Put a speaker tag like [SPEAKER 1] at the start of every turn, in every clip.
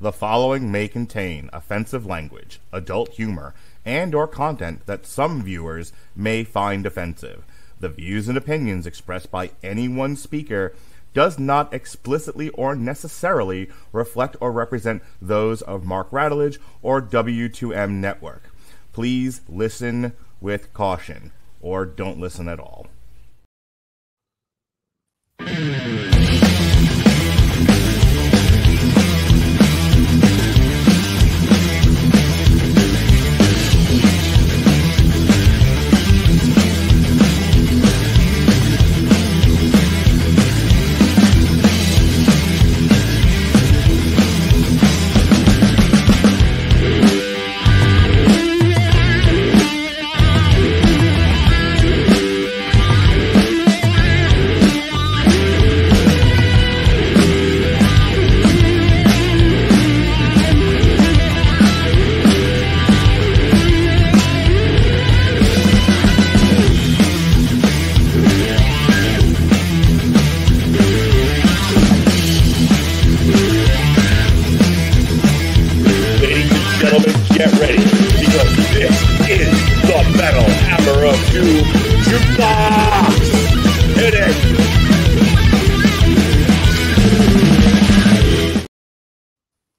[SPEAKER 1] The following may contain offensive language, adult humor, and or content that some viewers may find offensive. The views and opinions expressed by any one speaker does not explicitly or necessarily reflect or represent those of Mark Radulich or W2M Network. Please listen with caution, or don't listen at all.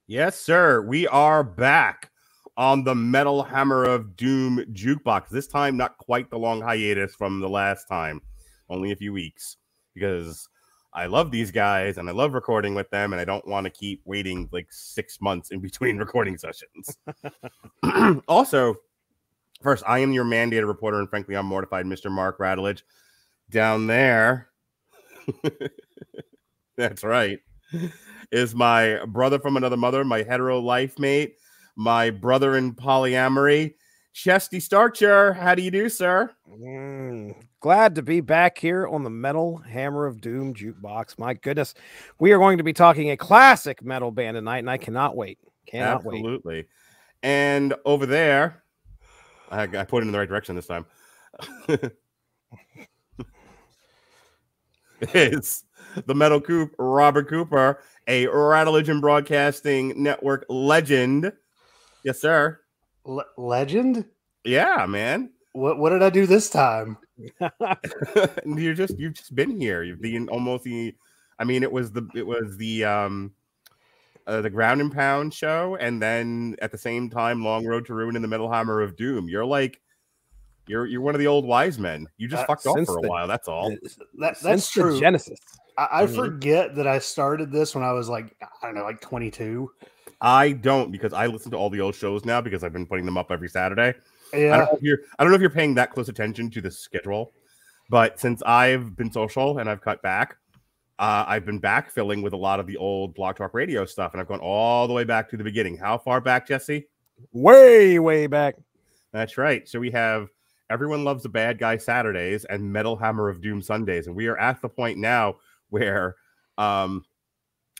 [SPEAKER 1] Yes, sir. We are back on the Metal Hammer of Doom Jukebox. This time, not quite the long hiatus from the last time. Only a few weeks. Because I love these guys, and I love recording with them, and I don't want to keep waiting like 6 months in between recording sessions. Also, first, I am your mandated reporter, and frankly, I'm mortified, Mr. Mark Radulich. Down there, that's right, is my brother from another mother, my hetero life mate, my brother in polyamory, Chesty Starcher. How do you do, sir?
[SPEAKER 2] Glad to be back here on the Metal Hammer of Doom Jukebox. My goodness, we are going to be talking a classic metal band tonight, and I cannot wait.
[SPEAKER 1] Absolutely. And over there, I put it in the right direction this time. It's the Metal Coop, Robert Cooper, a Radulich and Broadcasting Network legend. Yes, sir.
[SPEAKER 3] Legend?
[SPEAKER 1] Yeah, man.
[SPEAKER 3] What did I do this time?
[SPEAKER 1] You've just been here. You've been almost the. I mean, it was the Ground and Pound show, and then at the same time, Long Road to Ruin and the Metal Hammer of Doom. You're like. You're one of the old wise men. You just fucked off for a while. That's all.
[SPEAKER 3] That's true.
[SPEAKER 2] Genesis.
[SPEAKER 3] I forget that I started this when I was like, I don't know, like 22.
[SPEAKER 1] I don't, because I listen to all the old shows now because I've been putting them up every Saturday.
[SPEAKER 3] Yeah.
[SPEAKER 1] I don't know if you're paying that close attention to the schedule, but since I've been social and I've cut back, I've been backfilling with a lot of the old Blog Talk Radio stuff, and I've gone all the way back to the beginning. How far back, Jesse?
[SPEAKER 2] Way back.
[SPEAKER 1] That's right. So we have Everyone Loves the Bad Guy Saturdays and Metal Hammer of Doom Sundays. And we are at the point now where I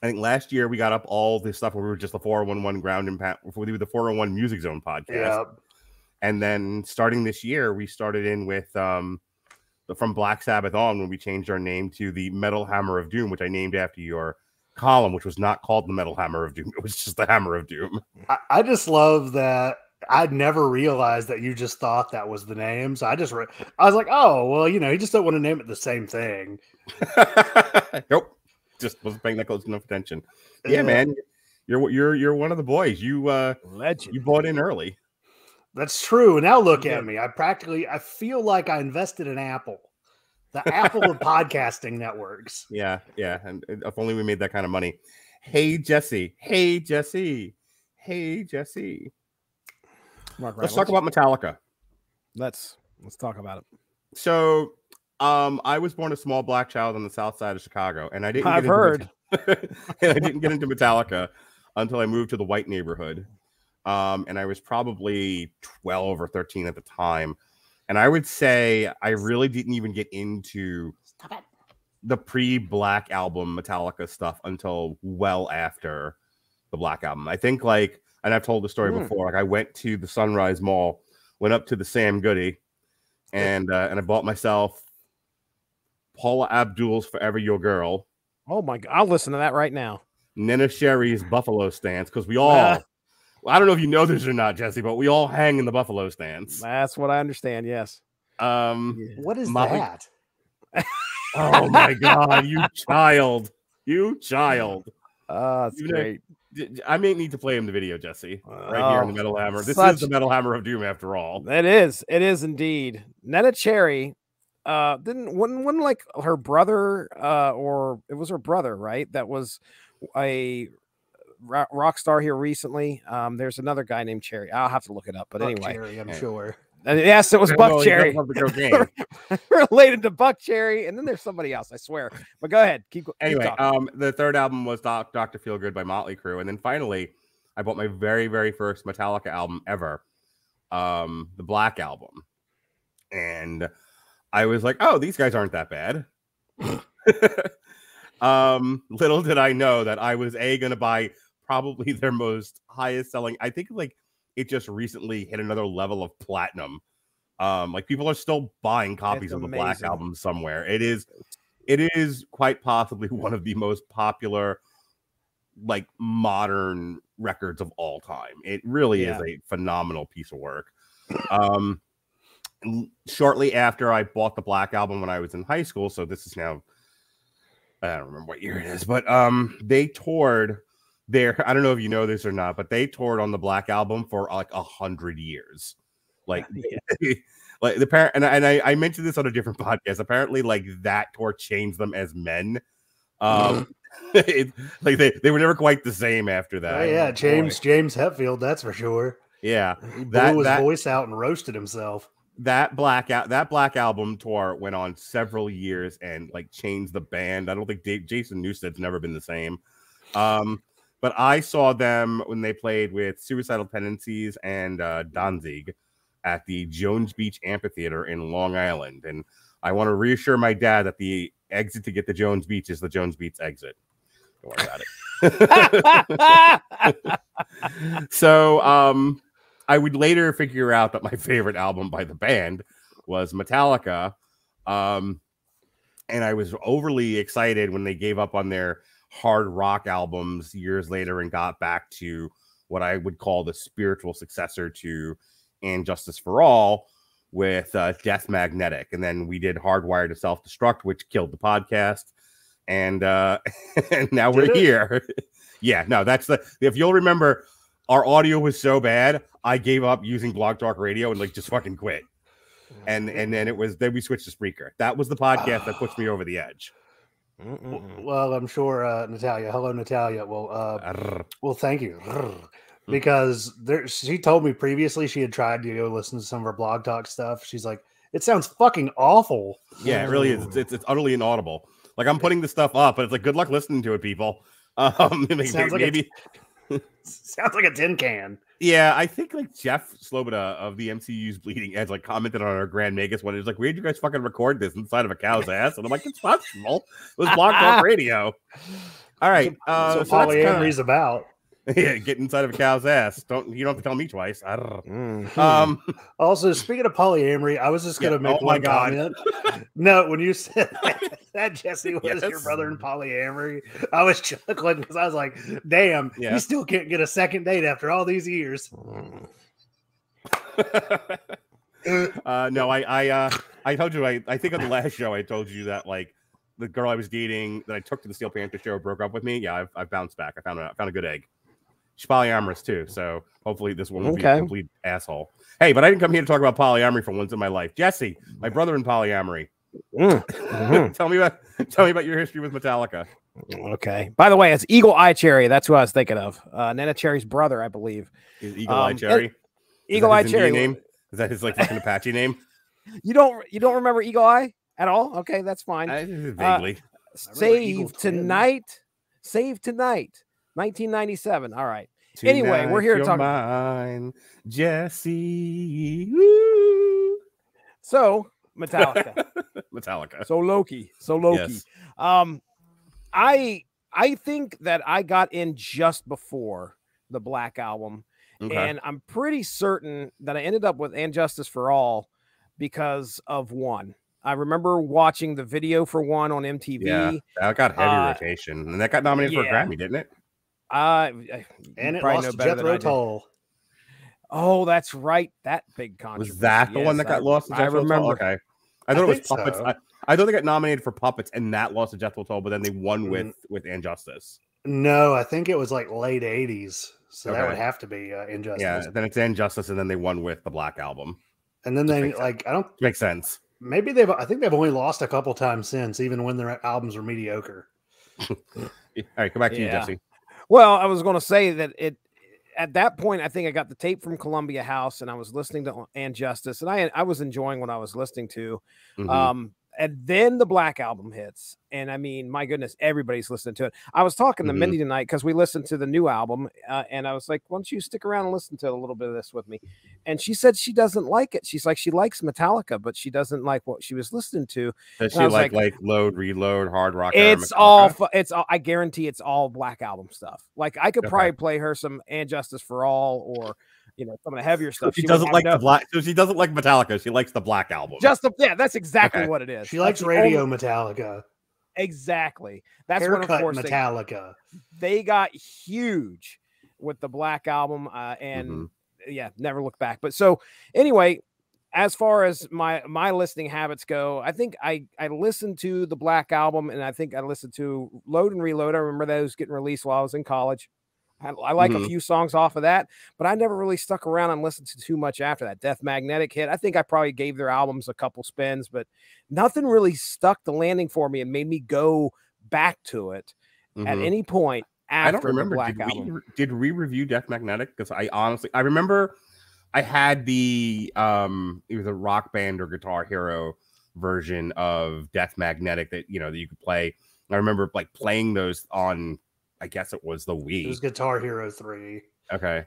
[SPEAKER 1] think last year we got up all this stuff where we were just the 411 Ground and Pound, we did the 401 Music Zone podcast.
[SPEAKER 3] Yeah.
[SPEAKER 1] And then starting this year, we started in with from Black Sabbath on, when we changed our name to the Metal Hammer of Doom, which I named after your column, which was not called the Metal Hammer of Doom. It was just the Hammer of Doom.
[SPEAKER 3] I just love that. I'd never realized that you just thought that was the name. So I was like, oh, well, you just don't want to name it the same thing.
[SPEAKER 1] Nope. Just wasn't paying that close enough attention. Yeah, man. You're one of the boys. You
[SPEAKER 2] legend.
[SPEAKER 1] You bought in early.
[SPEAKER 3] That's true. And now look at me. I feel like I invested in Apple. The Apple of podcasting networks.
[SPEAKER 1] Yeah. And if only we made that kind of money. Hey, Jesse. Let's talk about Metallica.
[SPEAKER 2] Let's talk about it.
[SPEAKER 1] So, I was born a small black child on the south side of Chicago, and I didn't get into Metallica until I moved to the white neighborhood. And I was probably 12 or 13 at the time. And I would say I really didn't even get into the pre-Black Album Metallica stuff until well after the Black Album. I think and I've told the story before, I went to the Sunrise Mall, went up to the Sam Goody, and I bought myself Paula Abdul's Forever Your Girl.
[SPEAKER 2] Oh my God. I'll listen to that right now.
[SPEAKER 1] Nina Sherry's buffalo stance, because we all, I don't know if you know this or not, Jesse, but we all hang in the buffalo stance.
[SPEAKER 2] That's what I understand. Yes.
[SPEAKER 3] What is that?
[SPEAKER 1] Oh my God, you child. You child.
[SPEAKER 2] That's great.
[SPEAKER 1] I may need to play him the video, Jesse, right here in the Metal Hammer. This is the Metal Hammer of Doom, after all.
[SPEAKER 2] It is. It is indeed. Netta Cherry wasn't like her brother, or it was her brother, right? That was a rock star here recently. There's another guy named Cherry. I'll have to look it up, but anyway,
[SPEAKER 3] Cherry, I'm sure.
[SPEAKER 2] Yes, it was Buck Cherry. Related to Buck Cherry, and then there's somebody else, I swear. But go ahead. Keep
[SPEAKER 1] anyway, the third album was Dr. Feelgood by Motley Crue. And then finally, I bought my very, very first Metallica album ever, the Black Album. And I was like, oh, these guys aren't that bad. Little did I know that I was going to buy probably their most highest selling. I think like it just recently hit another level of platinum. Like people are still buying copies of the Black Album somewhere. It is quite possibly one of the most popular, like, modern records of all time. It really is a phenomenal piece of work. Shortly after I bought the Black Album when I was in high school, so this is now, I don't remember what year it is, but they toured there. I don't know if you know this or not, but they toured on the Black Album for like 100 years. Like, like the parent, and I mentioned this on a different podcast. Apparently, like that tour changed them as men. Like they were never quite the same after that.
[SPEAKER 3] Oh, yeah, James Hetfield, that's for sure.
[SPEAKER 1] Yeah,
[SPEAKER 3] he blew his voice out and roasted himself.
[SPEAKER 1] That Black Album tour went on several years and like changed the band. I don't think Jason Newsted's never been the same. But I saw them when they played with Suicidal Tendencies and Danzig at the Jones Beach Amphitheater in Long Island. And I want to reassure my dad that the exit to get to Jones Beach is the Jones Beach exit. Don't worry about it. So I would later figure out that my favorite album by the band was Metallica. And I was overly excited when they gave up on their hard rock albums years later and got back to what I would call the spiritual successor to And Justice for All with Death Magnetic. And then we did Hardwired to Self-Destruct, which killed the podcast. And and now we're here. Yeah, no, that's if you'll remember, our audio was so bad, I gave up using Blog Talk Radio and like just fucking quit. And then we switched to Spreaker. That was the podcast that pushed me over the edge.
[SPEAKER 3] Well, I'm sure Natalia. Hello, Natalia. Well, thank you. Because she told me previously she had tried to go listen to some of her Blog Talk stuff. She's like, it sounds fucking awful.
[SPEAKER 1] Yeah, it really is. It's utterly inaudible. Like I'm putting this stuff up, but it's like good luck listening to it, people.
[SPEAKER 3] Sounds like a tin can.
[SPEAKER 1] Yeah, I think like Jeff Sloboda of the MCU's Bleeding Edge like commented on our Grand Magus one. He's like, where'd you guys fucking record this inside of a cow's ass? And I'm like, it's possible. It was Blog Talk Radio. All right.
[SPEAKER 3] So polyamory's about.
[SPEAKER 1] Yeah, get inside of a cow's ass. You don't have to tell me twice. I don't know.
[SPEAKER 3] Also, speaking of polyamory, I was just gonna make one comment. No, when you said that Jesse was your brother in polyamory, I was chuckling because I was like, damn, you still can't get a second date after all these years.
[SPEAKER 1] No, I told you, I think on the last show I told you that like the girl I was dating that I took to the Steel Panther show broke up with me. Yeah, I've bounced back. I found a good egg. She's polyamorous too, so hopefully this one will be a complete asshole. Hey, but I didn't come here to talk about polyamory for once in my life. Jesse, my brother in polyamory. Tell me about your history with Metallica.
[SPEAKER 2] Okay. By the way, it's Eagle Eye Cherry. That's who I was thinking of. Nana Cherry's brother, I believe.
[SPEAKER 1] Is Eagle Eye Cherry?
[SPEAKER 2] Eagle Eye Cherry
[SPEAKER 1] name? Is that his like fucking Apache name?
[SPEAKER 2] You don't remember Eagle Eye at all? Okay, that's fine.
[SPEAKER 1] Vaguely.
[SPEAKER 2] Save Tonight. 1997. All right. Anyway, we're here to talk
[SPEAKER 1] about Jesse. Woo.
[SPEAKER 2] So Metallica.
[SPEAKER 1] So
[SPEAKER 2] Loki. Yes. I think that I got in just before the Black Album, and I'm pretty certain that I ended up with And Justice for All because of one. I remember watching the video for one on MTV.
[SPEAKER 1] Yeah, that got heavy rotation, and that got nominated for a Grammy, didn't it?
[SPEAKER 3] And it lost to Jethro Tull.
[SPEAKER 2] Oh, that's right. That big controversy.
[SPEAKER 1] Was that the one that got lost to Jethro Tull? Okay. I thought it was Puppets. So. I thought they got nominated for Puppets and that lost to Jethro Tull, but then they won with Injustice.
[SPEAKER 3] No, I think it was like late 80s. So that would have to be Injustice.
[SPEAKER 1] Yeah, then it's Injustice, and then they won with the Black Album.
[SPEAKER 3] And then they
[SPEAKER 1] makes sense.
[SPEAKER 3] Maybe I think they've only lost a couple times since, even when their albums were mediocre.
[SPEAKER 1] All right, go back to you, Jesse.
[SPEAKER 2] Well, I was going to say that at that point, I think I got the tape from Columbia House, and I was listening to Injustice, and I was enjoying what I was listening to. Mm-hmm. And then the Black Album hits, and I mean, my goodness, everybody's listening to it. I was talking to Mindy tonight because we listened to the new album, and I was like, "Why don't you stick around and listen to a little bit of this with me?" And she said she doesn't like it. She's like, she likes Metallica, but she doesn't like what she was listening to.
[SPEAKER 1] Does she like Load, Reload, Hard Rock?
[SPEAKER 2] It's all. I guarantee it's all Black Album stuff. Like I could probably play her some Injustice for All or. Some of the heavier stuff.
[SPEAKER 1] She doesn't like the Black. So she doesn't like Metallica. She likes the Black Album.
[SPEAKER 2] That's exactly what it is.
[SPEAKER 3] She likes Radio Metallica.
[SPEAKER 2] Exactly. That's
[SPEAKER 3] Haircut when, of course, Metallica.
[SPEAKER 2] They got huge with the Black Album, and never look back. But so anyway, as far as my listening habits go, I think I listened to the Black Album, and I think I listened to Load and Reload. I remember those getting released while I was in college. I like a few songs off of that, but I never really stuck around and listened to too much after that. Death Magnetic hit. I think I probably gave their albums a couple spins, but nothing really stuck the landing for me and made me go back to it at any point after
[SPEAKER 1] I don't remember.
[SPEAKER 2] The Black Album.
[SPEAKER 1] Did we review Death Magnetic? Because I remember I had it was a Rock Band or Guitar Hero version of Death Magnetic that that you could play. I remember like playing those on. I guess it was the Wii.
[SPEAKER 3] It was Guitar Hero 3.
[SPEAKER 1] Okay.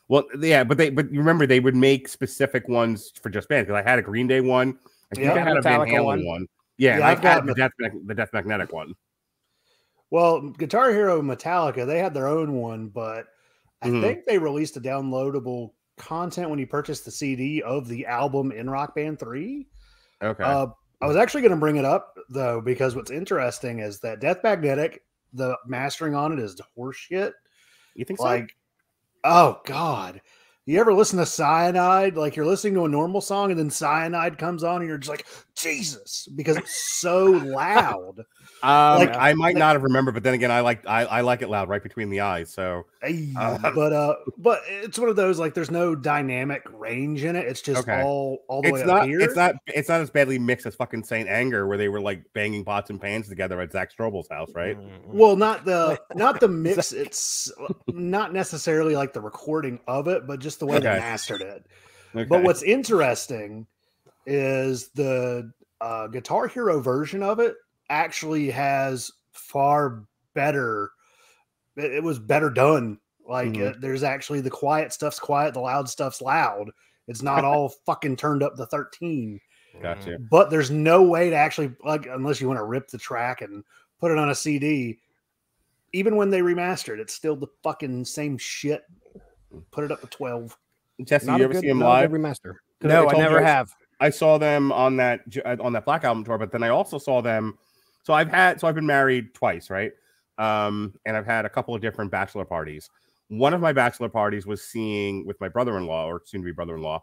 [SPEAKER 1] Well, yeah, but remember they would make specific ones for just bands because I had a Green Day one. I think I had a Van Halen one. Yeah, and I've got the Death Magnetic one.
[SPEAKER 3] Well, Guitar Hero Metallica, they had their own one, but I think they released a downloadable content when you purchased the CD of the album in Rock Band 3.
[SPEAKER 1] Okay.
[SPEAKER 3] I was actually going to bring it up though because what's interesting is that Death Magnetic. The mastering on it is horseshit.
[SPEAKER 1] You think so?
[SPEAKER 3] Like, oh God. You ever listen to Cyanide? Like you're listening to a normal song and then Cyanide comes on and you're just like, Jesus, because it's so loud.
[SPEAKER 1] I might not have remembered, but then again, I like it loud right between the eyes. So,
[SPEAKER 3] but it's one of those like there's no dynamic range in it. It's just all the way up here.
[SPEAKER 1] It's not as badly mixed as fucking Saint Anger, where they were like banging pots and pans together at Zach Strobel's house, right?
[SPEAKER 3] Well, not the mix. It's not necessarily like the recording of it, but just the way they mastered it. Okay. But what's interesting is the Guitar Hero version of it actually has far better. It was better done. Like there's actually the quiet stuff's quiet, the loud stuff's loud. It's not all fucking turned up to 13.
[SPEAKER 1] Gotcha.
[SPEAKER 3] But there's no way to actually like unless you want to rip the track and put it on a CD. Even when they remastered, it's still the fucking same shit. Put it up to 12.
[SPEAKER 1] Jesse, you ever see them live?
[SPEAKER 2] Remaster. No, I never have.
[SPEAKER 1] I saw them on that Black Album tour, but then I also saw them. So I've been married twice, right? And I've had a couple of different bachelor parties. One of my bachelor parties was seeing with my brother-in-law or soon-to-be brother-in-law.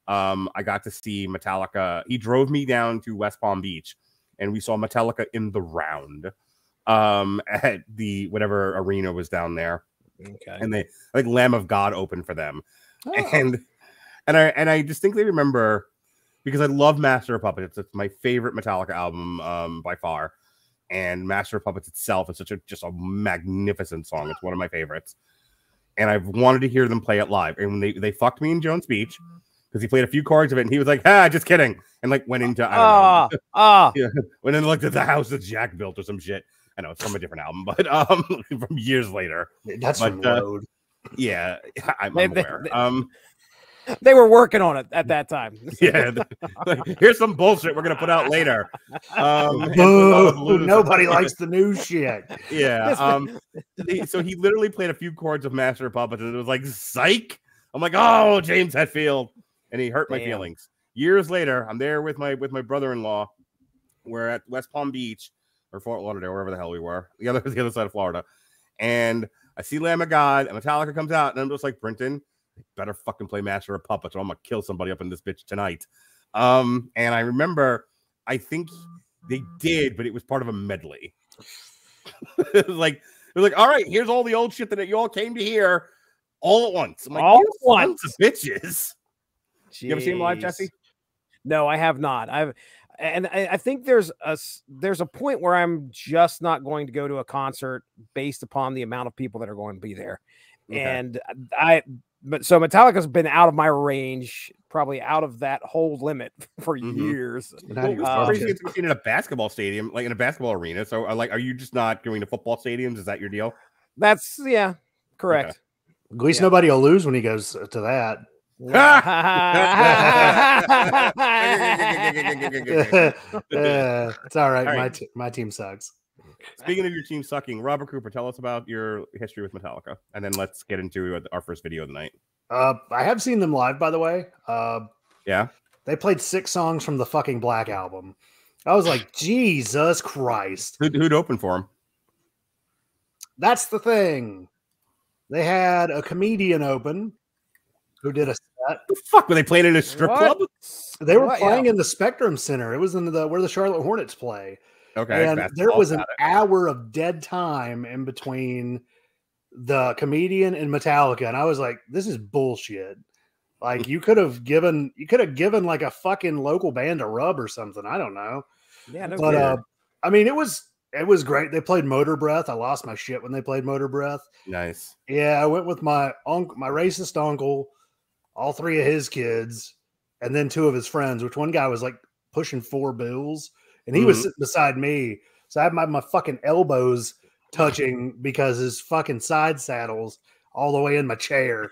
[SPEAKER 1] I got to see Metallica. He drove me down to West Palm Beach, and we saw Metallica in the Round at the whatever arena was down there.
[SPEAKER 2] Okay,
[SPEAKER 1] and they like Lamb of God opened for them, and I distinctly remember because I love Master of Puppets. It's my favorite Metallica album by far. And Master of Puppets itself is just a magnificent song. It's one of my favorites. And I've wanted to hear them play it live. And when they fucked me in Jones Beach because he played a few chords of it and he was like, just kidding. And like went into, I don't know. Yeah, went into like the house that Jack built or some shit. I know it's from a different album, but from years later.
[SPEAKER 3] That's from Road.
[SPEAKER 1] Yeah, I'm aware.
[SPEAKER 2] They were working on it at that time.
[SPEAKER 1] Yeah, here's some bullshit we're gonna put out later.
[SPEAKER 3] Nobody likes the new shit.
[SPEAKER 1] Yeah. So he literally played a few chords of Master of Puppets, and it was like psych. I'm like, oh, James Hetfield, and he hurt my feelings. Years later, I'm there with my brother-in-law. We're at West Palm Beach or Fort Lauderdale, wherever the hell we were. The other side of Florida, and I see Lamb of God, and Metallica comes out, and I'm just like, Brenton, better fucking play Master of Puppets, or I'm gonna kill somebody up in this bitch tonight. And I remember, I think they did, but it was part of a medley. It was like, all right, here's all the old shit that you all came to hear all at once. I'm like, all at once, bitches. Jeez. You ever seen him live, Jesse?
[SPEAKER 2] No, I have not. I think there's a point where I'm just not going to go to a concert based upon the amount of people that are going to be there. Okay. And so Metallica's been out of my range, probably out of that whole limit for years.
[SPEAKER 1] Crazy to in a basketball stadium, like in a basketball arena. So are you just not going to football stadiums? Is that your deal?
[SPEAKER 2] That's correct.
[SPEAKER 3] Okay. At least nobody will lose when he goes to that. It's all right. My team sucks.
[SPEAKER 1] Speaking of your team sucking, Robert Cooper, tell us about your history with Metallica, and then let's get into our first video of the night.
[SPEAKER 3] I have seen them live, by the way.
[SPEAKER 1] Yeah,
[SPEAKER 3] they played 6 songs from the fucking Black Album. I was like, Jesus Christ!
[SPEAKER 1] Who'd open for them?
[SPEAKER 3] That's the thing. They had a comedian open who did a set.
[SPEAKER 1] The fuck were they playing in a strip club?
[SPEAKER 3] They were playing in the Spectrum Center. It was in where the Charlotte Hornets play.
[SPEAKER 1] Okay,
[SPEAKER 3] and there was an hour of dead time in between the comedian and Metallica, and I was like, "This is bullshit." Like you could have given like a fucking local band a rub or something. I don't know.
[SPEAKER 2] Yeah, no,
[SPEAKER 3] but I mean, it was great. They played Motor Breath. I lost my shit when they played Motor Breath.
[SPEAKER 1] Nice.
[SPEAKER 3] Yeah, I went with my racist uncle, all 3 of his kids, and then 2 of his friends, which one guy was like pushing 4 bills, and he was sitting beside me. So I had my fucking elbows touching because his fucking side saddle's all the way in my chair.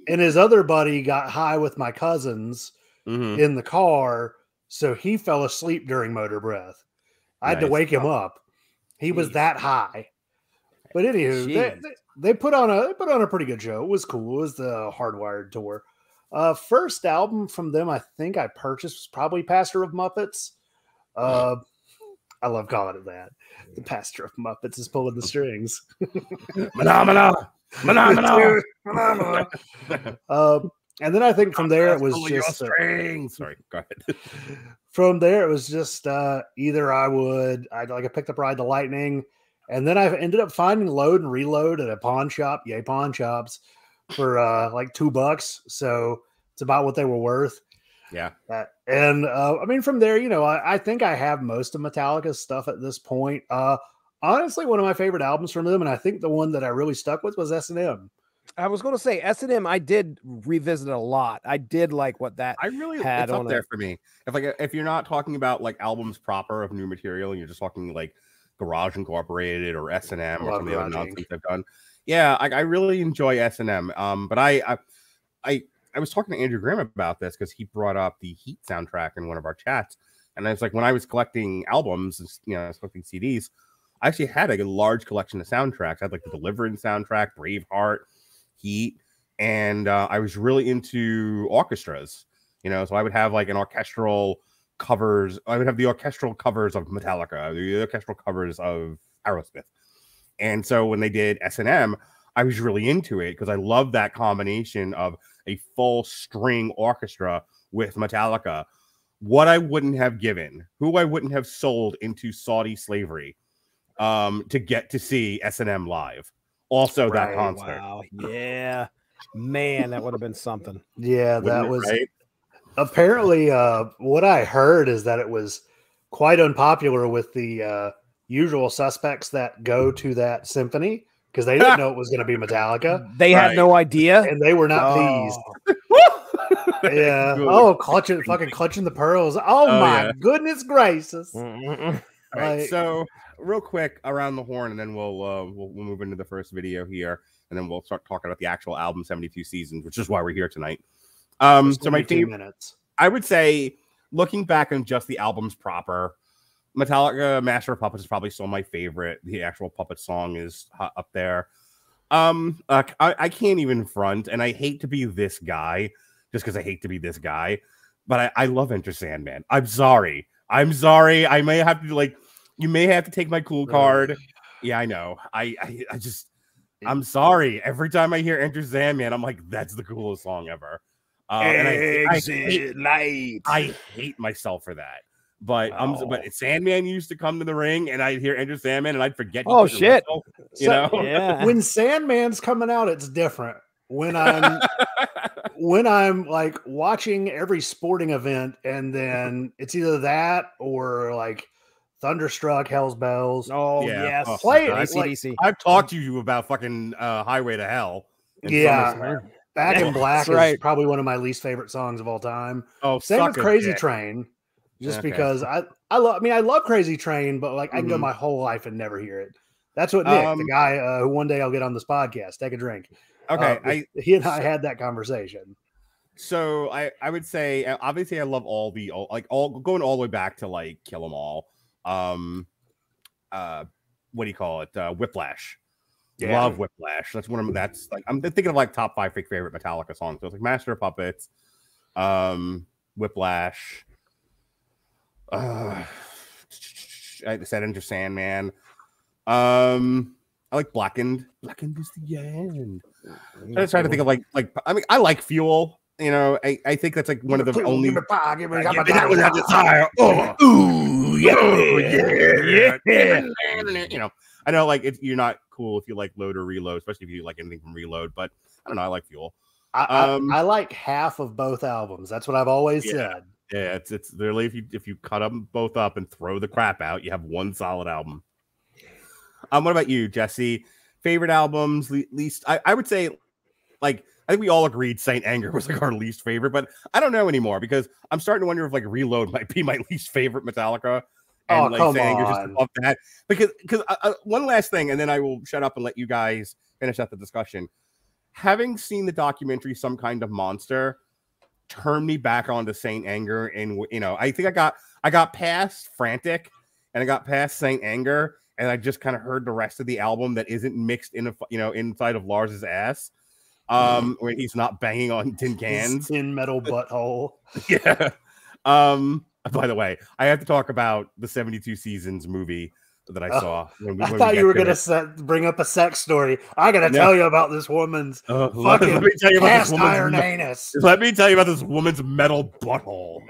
[SPEAKER 3] And his other buddy got high with my cousins in the car, so he fell asleep during Motor Breath. I had to wake him up. He was that high. But anywho, they put on a pretty good show. It was cool. It was the Hardwired tour. First album from them I think I purchased was probably Pastor of Muppets. I love calling it that. The Pastor of Muppets is pulling the strings.
[SPEAKER 1] Phenomena.
[SPEAKER 3] And then I think from there it was just
[SPEAKER 1] strings. Sorry, go ahead.
[SPEAKER 3] From there it was just either I picked up Ride the Lightning, and then I ended up finding Load and Reload at a pawn shop, pawn shops, for like $2. So it's about what they were worth.
[SPEAKER 1] Yeah.
[SPEAKER 3] And I mean, from there, I think I have most of Metallica's stuff at this point. Honestly, one of my favorite albums from them, and I think the one that I really stuck with was S&M.
[SPEAKER 2] I was going to say S&M. I did revisit a lot. I did like what that had
[SPEAKER 1] it's
[SPEAKER 2] on
[SPEAKER 1] up there for me. If you're not talking about like albums proper of new material, and you're just talking like Garage Incorporated or S&M or some of the other nonsense they've done. Yeah, I really enjoy S&M. But I was talking to Andrew Graham about this because he brought up the Heat soundtrack in one of our chats, and I was like, when I was collecting albums, I was collecting CDs, I actually had a large collection of soundtracks. I had like the Deliverance soundtrack, Braveheart, Heat, and I was really into orchestras. So I would have like an orchestral covers. I would have the orchestral covers of Metallica, the orchestral covers of Aerosmith, and so when they did S&M, I was really into it because I love that combination of a full string orchestra with Metallica. What I wouldn't have given, who I wouldn't have sold into Saudi slavery to get to see S&M live. Also that concert.
[SPEAKER 2] Wow. Yeah. Man, that would have been something.
[SPEAKER 3] Yeah, that was right? Apparently what I heard is that it was quite unpopular with the usual suspects that go to that symphony because they didn't know it was going to be Metallica.
[SPEAKER 2] They had no idea,
[SPEAKER 3] and they were not pleased. Yeah. Clutching the pearls. Oh my goodness gracious.
[SPEAKER 1] All right, so real quick around the horn, and then we'll move into the first video here, and then we'll start talking about the actual album 72 Seasons, which is why we're here tonight. So my favorite minutes, I would say, looking back on just the albums proper, Metallica Master of Puppets is probably still my favorite. The actual puppet song is up there. I can't even front, and I hate to be this guy just because I hate to be this guy, but I love Enter Sandman. I'm sorry. I may have to you may have to take my cool card. Yeah, I know. I just I'm sorry. Every time I hear Enter Sandman, I'm like, that's the coolest song ever. And I hate myself for that. But but Sandman used to come to the ring, and I'd hear Enter Sandman, and I'd forget.
[SPEAKER 2] Oh shit!
[SPEAKER 3] When Sandman's coming out, it's different. When I'm like watching every sporting event, and then it's either that or like Thunderstruck, Hell's Bells.
[SPEAKER 2] Oh yes,
[SPEAKER 3] play it. Like,
[SPEAKER 1] I've talked to you about fucking Highway to Hell.
[SPEAKER 3] Back in Black is probably one of my least favorite songs of all time.
[SPEAKER 1] Oh,
[SPEAKER 3] same with Crazy Train. Just because I love Crazy Train, but like I can go my whole life and never hear it. That's what Nick, the guy who one day I'll get on this podcast, take a drink.
[SPEAKER 1] Okay,
[SPEAKER 3] he and I had that conversation.
[SPEAKER 1] So I would say obviously I love all going all the way back to like Kill 'Em All. What do you call it? Whiplash. Yeah. Love Whiplash. That's one of that's like I'm thinking of like top 5 favorite Metallica songs. So it's like Master of Puppets, Whiplash. I said Enter Sandman. I like Blackened. Blackened is the end. I was trying to think of like I mean I like Fuel. You know, I think that's like one of the only. You know, I know like you're not cool if you like Load or Reload, especially if you like anything from Reload. But I don't know. I like Fuel.
[SPEAKER 3] I like half of both albums. That's what I've always said.
[SPEAKER 1] Yeah, it's literally if you cut them both up and throw the crap out, you have one solid album. What about you, Jesse? Favorite albums? Least I would say, like I think we all agreed Saint Anger was like our least favorite, but I don't know anymore because I'm starting to wonder if like Reload might be my least favorite Metallica. And like Saint Anger just above that because one last thing, and then I will shut up and let you guys finish out the discussion. Having seen the documentary Some Kind of Monster turned me back onto Saint Anger, and you know I think I got past Frantic and I got past Saint Anger, and I just kind of heard the rest of the album that isn't mixed in inside of Lars's ass, where he's not banging on tin cans,
[SPEAKER 3] tin metal butthole.
[SPEAKER 1] Yeah. By the way, I have to talk about the 72 Seasons movie that I saw.
[SPEAKER 3] I thought you were going to bring up a sex story. I got to tell you about this woman's fucking cast iron anus.
[SPEAKER 1] Let me tell you about this woman's metal butthole.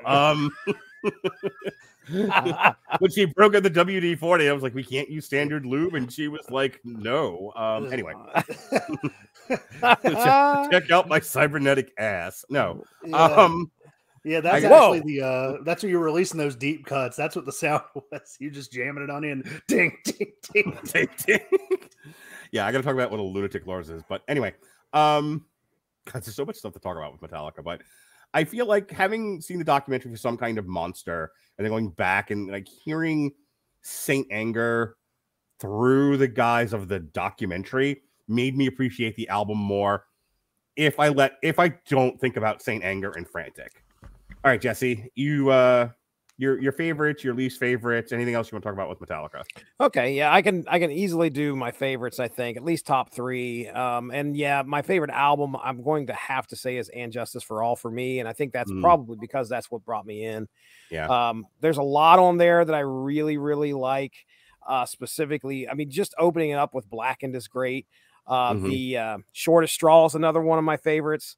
[SPEAKER 1] When she broke at the WD-40, I was like, we can't use standard lube. And she was like, no. Anyway. Check out my cybernetic ass. No.
[SPEAKER 3] Yeah, that's actually that's where you're releasing those deep cuts. That's what the sound was. You just jamming it on in. Ding, ding, ding, ding, ding.
[SPEAKER 1] Yeah, I got to talk about what a lunatic Lars is. But anyway, God, there's so much stuff to talk about with Metallica. But I feel like having seen the documentary for Some Kind of Monster and then going back and like hearing Saint Anger through the guise of the documentary made me appreciate the album more. If I don't think about Saint Anger and Frantic. All right, Jesse, your favorites, your least favorites, anything else you want to talk about with Metallica?
[SPEAKER 2] Okay, yeah, I can easily do my favorites, I think, at least top 3. And yeah, my favorite album I'm going to have to say is And Justice for All for me, and I think that's probably because that's what brought me in.
[SPEAKER 1] Yeah.
[SPEAKER 2] There's a lot on there that I really, really like. Specifically, I mean, just opening it up with Blackened is great. The Shortest Straw is another one of my favorites.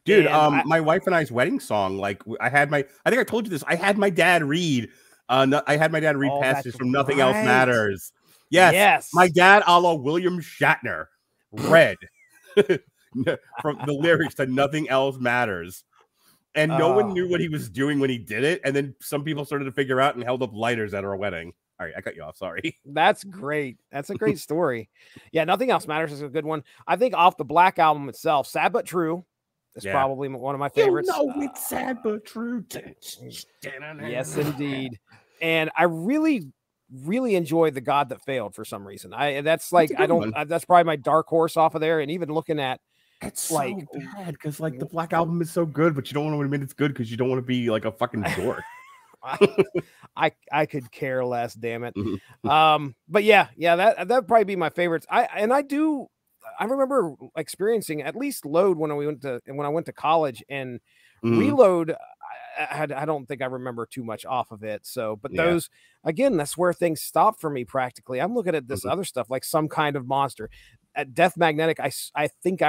[SPEAKER 1] Dude, my wife and I's wedding song, like I think I told you this. I had my dad read passages from Nothing Else Matters. Yes. My dad, a la William Shatner, read from the lyrics to Nothing Else Matters. And no one knew what he was doing when he did it. And then some people started to figure out and held up lighters at our wedding. All right, I cut you off. Sorry.
[SPEAKER 2] That's great. That's a great story. Yeah, Nothing Else Matters is a good one. I think off the Black Album itself, Sad But True. It's probably one of my favorites.
[SPEAKER 1] It's sad but true.
[SPEAKER 2] Yes, indeed. And I really, really enjoyed The God That Failed for some reason. That's probably my dark horse off of there. And even looking at
[SPEAKER 1] it's like so bad because like the Black Album is so good, but you don't want to admit it's good because you don't want to be like a fucking dork.
[SPEAKER 2] I could care less, damn it. But yeah, that'd probably be my favorites. I remember experiencing at least Load when I went to college, and Reload. I don't think I remember too much off of it. So, but those again, that's where things stopped for me practically. I'm looking at this other stuff like Some Kind of Monster. at Death Magnetic, I think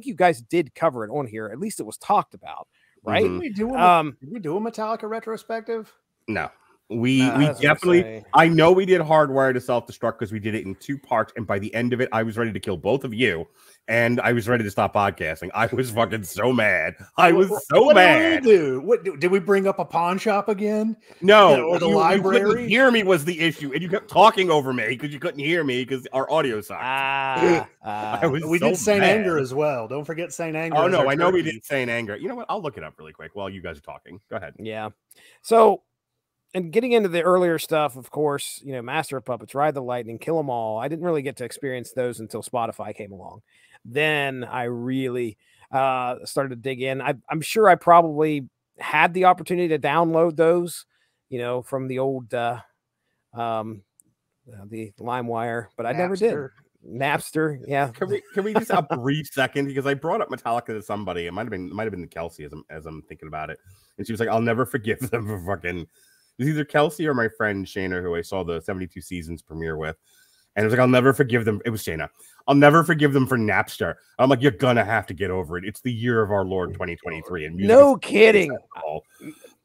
[SPEAKER 2] you guys did cover it on here. At least it was talked about, right?
[SPEAKER 3] Did we do a Metallica retrospective?
[SPEAKER 1] No. We definitely, I know we did Hardwired to Self-Destruct because we did it in 2 parts, and by the end of it, I was ready to kill both of you, and I was ready to stop podcasting. I was fucking so mad. I was so mad.
[SPEAKER 3] What did we do? What did we bring up a pawn shop again?
[SPEAKER 1] No,
[SPEAKER 3] or the library?
[SPEAKER 1] You couldn't hear me was the issue, and you kept talking over me because you couldn't hear me because our audio sucked.
[SPEAKER 3] We did Saint Anger as well. Don't forget Saint Anger.
[SPEAKER 1] Oh no, I know we did Saint Anger. You know what? I'll look it up really quick while you guys are talking. Go ahead.
[SPEAKER 2] Yeah. So. And getting into the earlier stuff, of course, you know, Master of Puppets, Ride the Lightning, Kill 'Em All. I didn't really get to experience those until Spotify came along. Then I really started to dig in. I'm sure I probably had the opportunity to download those, you know, from the old the LimeWire, but I never did. Napster, yeah.
[SPEAKER 1] Can we just have a brief second, because I brought up Metallica to somebody. It might have been Kelsey as I'm thinking about it, and she was like, "I'll never forgive them for fucking." It was either Kelsey or my friend Shayna, who I saw the 72 Seasons premiere with. And it was like, I'll never forgive them. It was Shayna. I'll never forgive them for Napster. I'm like, you're going to have to get over it. It's the year of our Lord 2023. And
[SPEAKER 2] no kidding.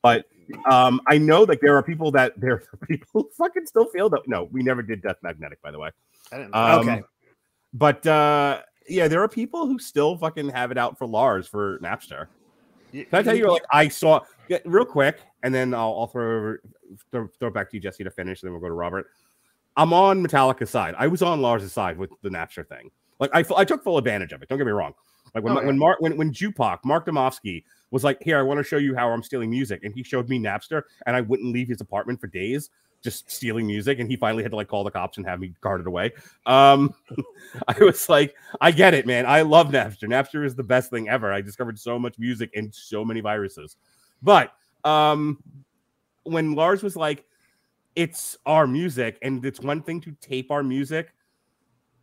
[SPEAKER 1] But I know like there are people who fucking still feel that. No, we never did Death Magnetic, by the way.
[SPEAKER 3] I didn't know.
[SPEAKER 2] Okay.
[SPEAKER 1] But yeah, there are people who still fucking have it out for Lars for Napster. Can I tell you, like, I saw real quick, and then I'll throw it back to you, Jesse, to finish, and then we'll go to Robert. I'm on Metallica's side. I was on Lars's side with the Napster thing. Like, I took full advantage of it. Don't get me wrong. Like when Jupac, Mark Domofsky was like, "Here, I want to show you how I'm stealing music," and he showed me Napster, and I wouldn't leave his apartment for days just stealing music, and he finally had to like call the cops and have me carted away. I was like, I get it, man. I love Napster. Napster is the best thing ever. I discovered so much music and so many viruses. But when Lars was like, it's our music, and it's one thing to tape our music,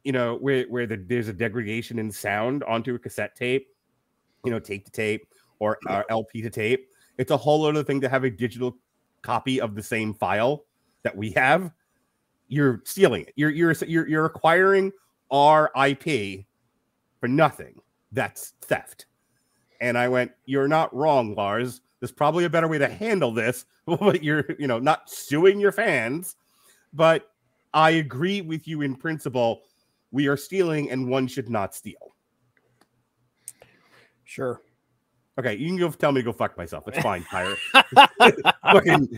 [SPEAKER 1] you know, where there's a degradation in sound onto a cassette tape, you know, tape to tape or LP to tape. It's a whole other thing to have a digital copy of the same file that we have. You're stealing it. You're acquiring our IP for nothing. That's theft. And I went, you're not wrong, Lars. There's probably a better way to handle this. But you're, you know, not suing your fans. But I agree with you in principle. We are stealing, and one should not steal.
[SPEAKER 2] Sure.
[SPEAKER 1] Okay, you can go tell me to go fuck myself. It's fine, pirate. fucking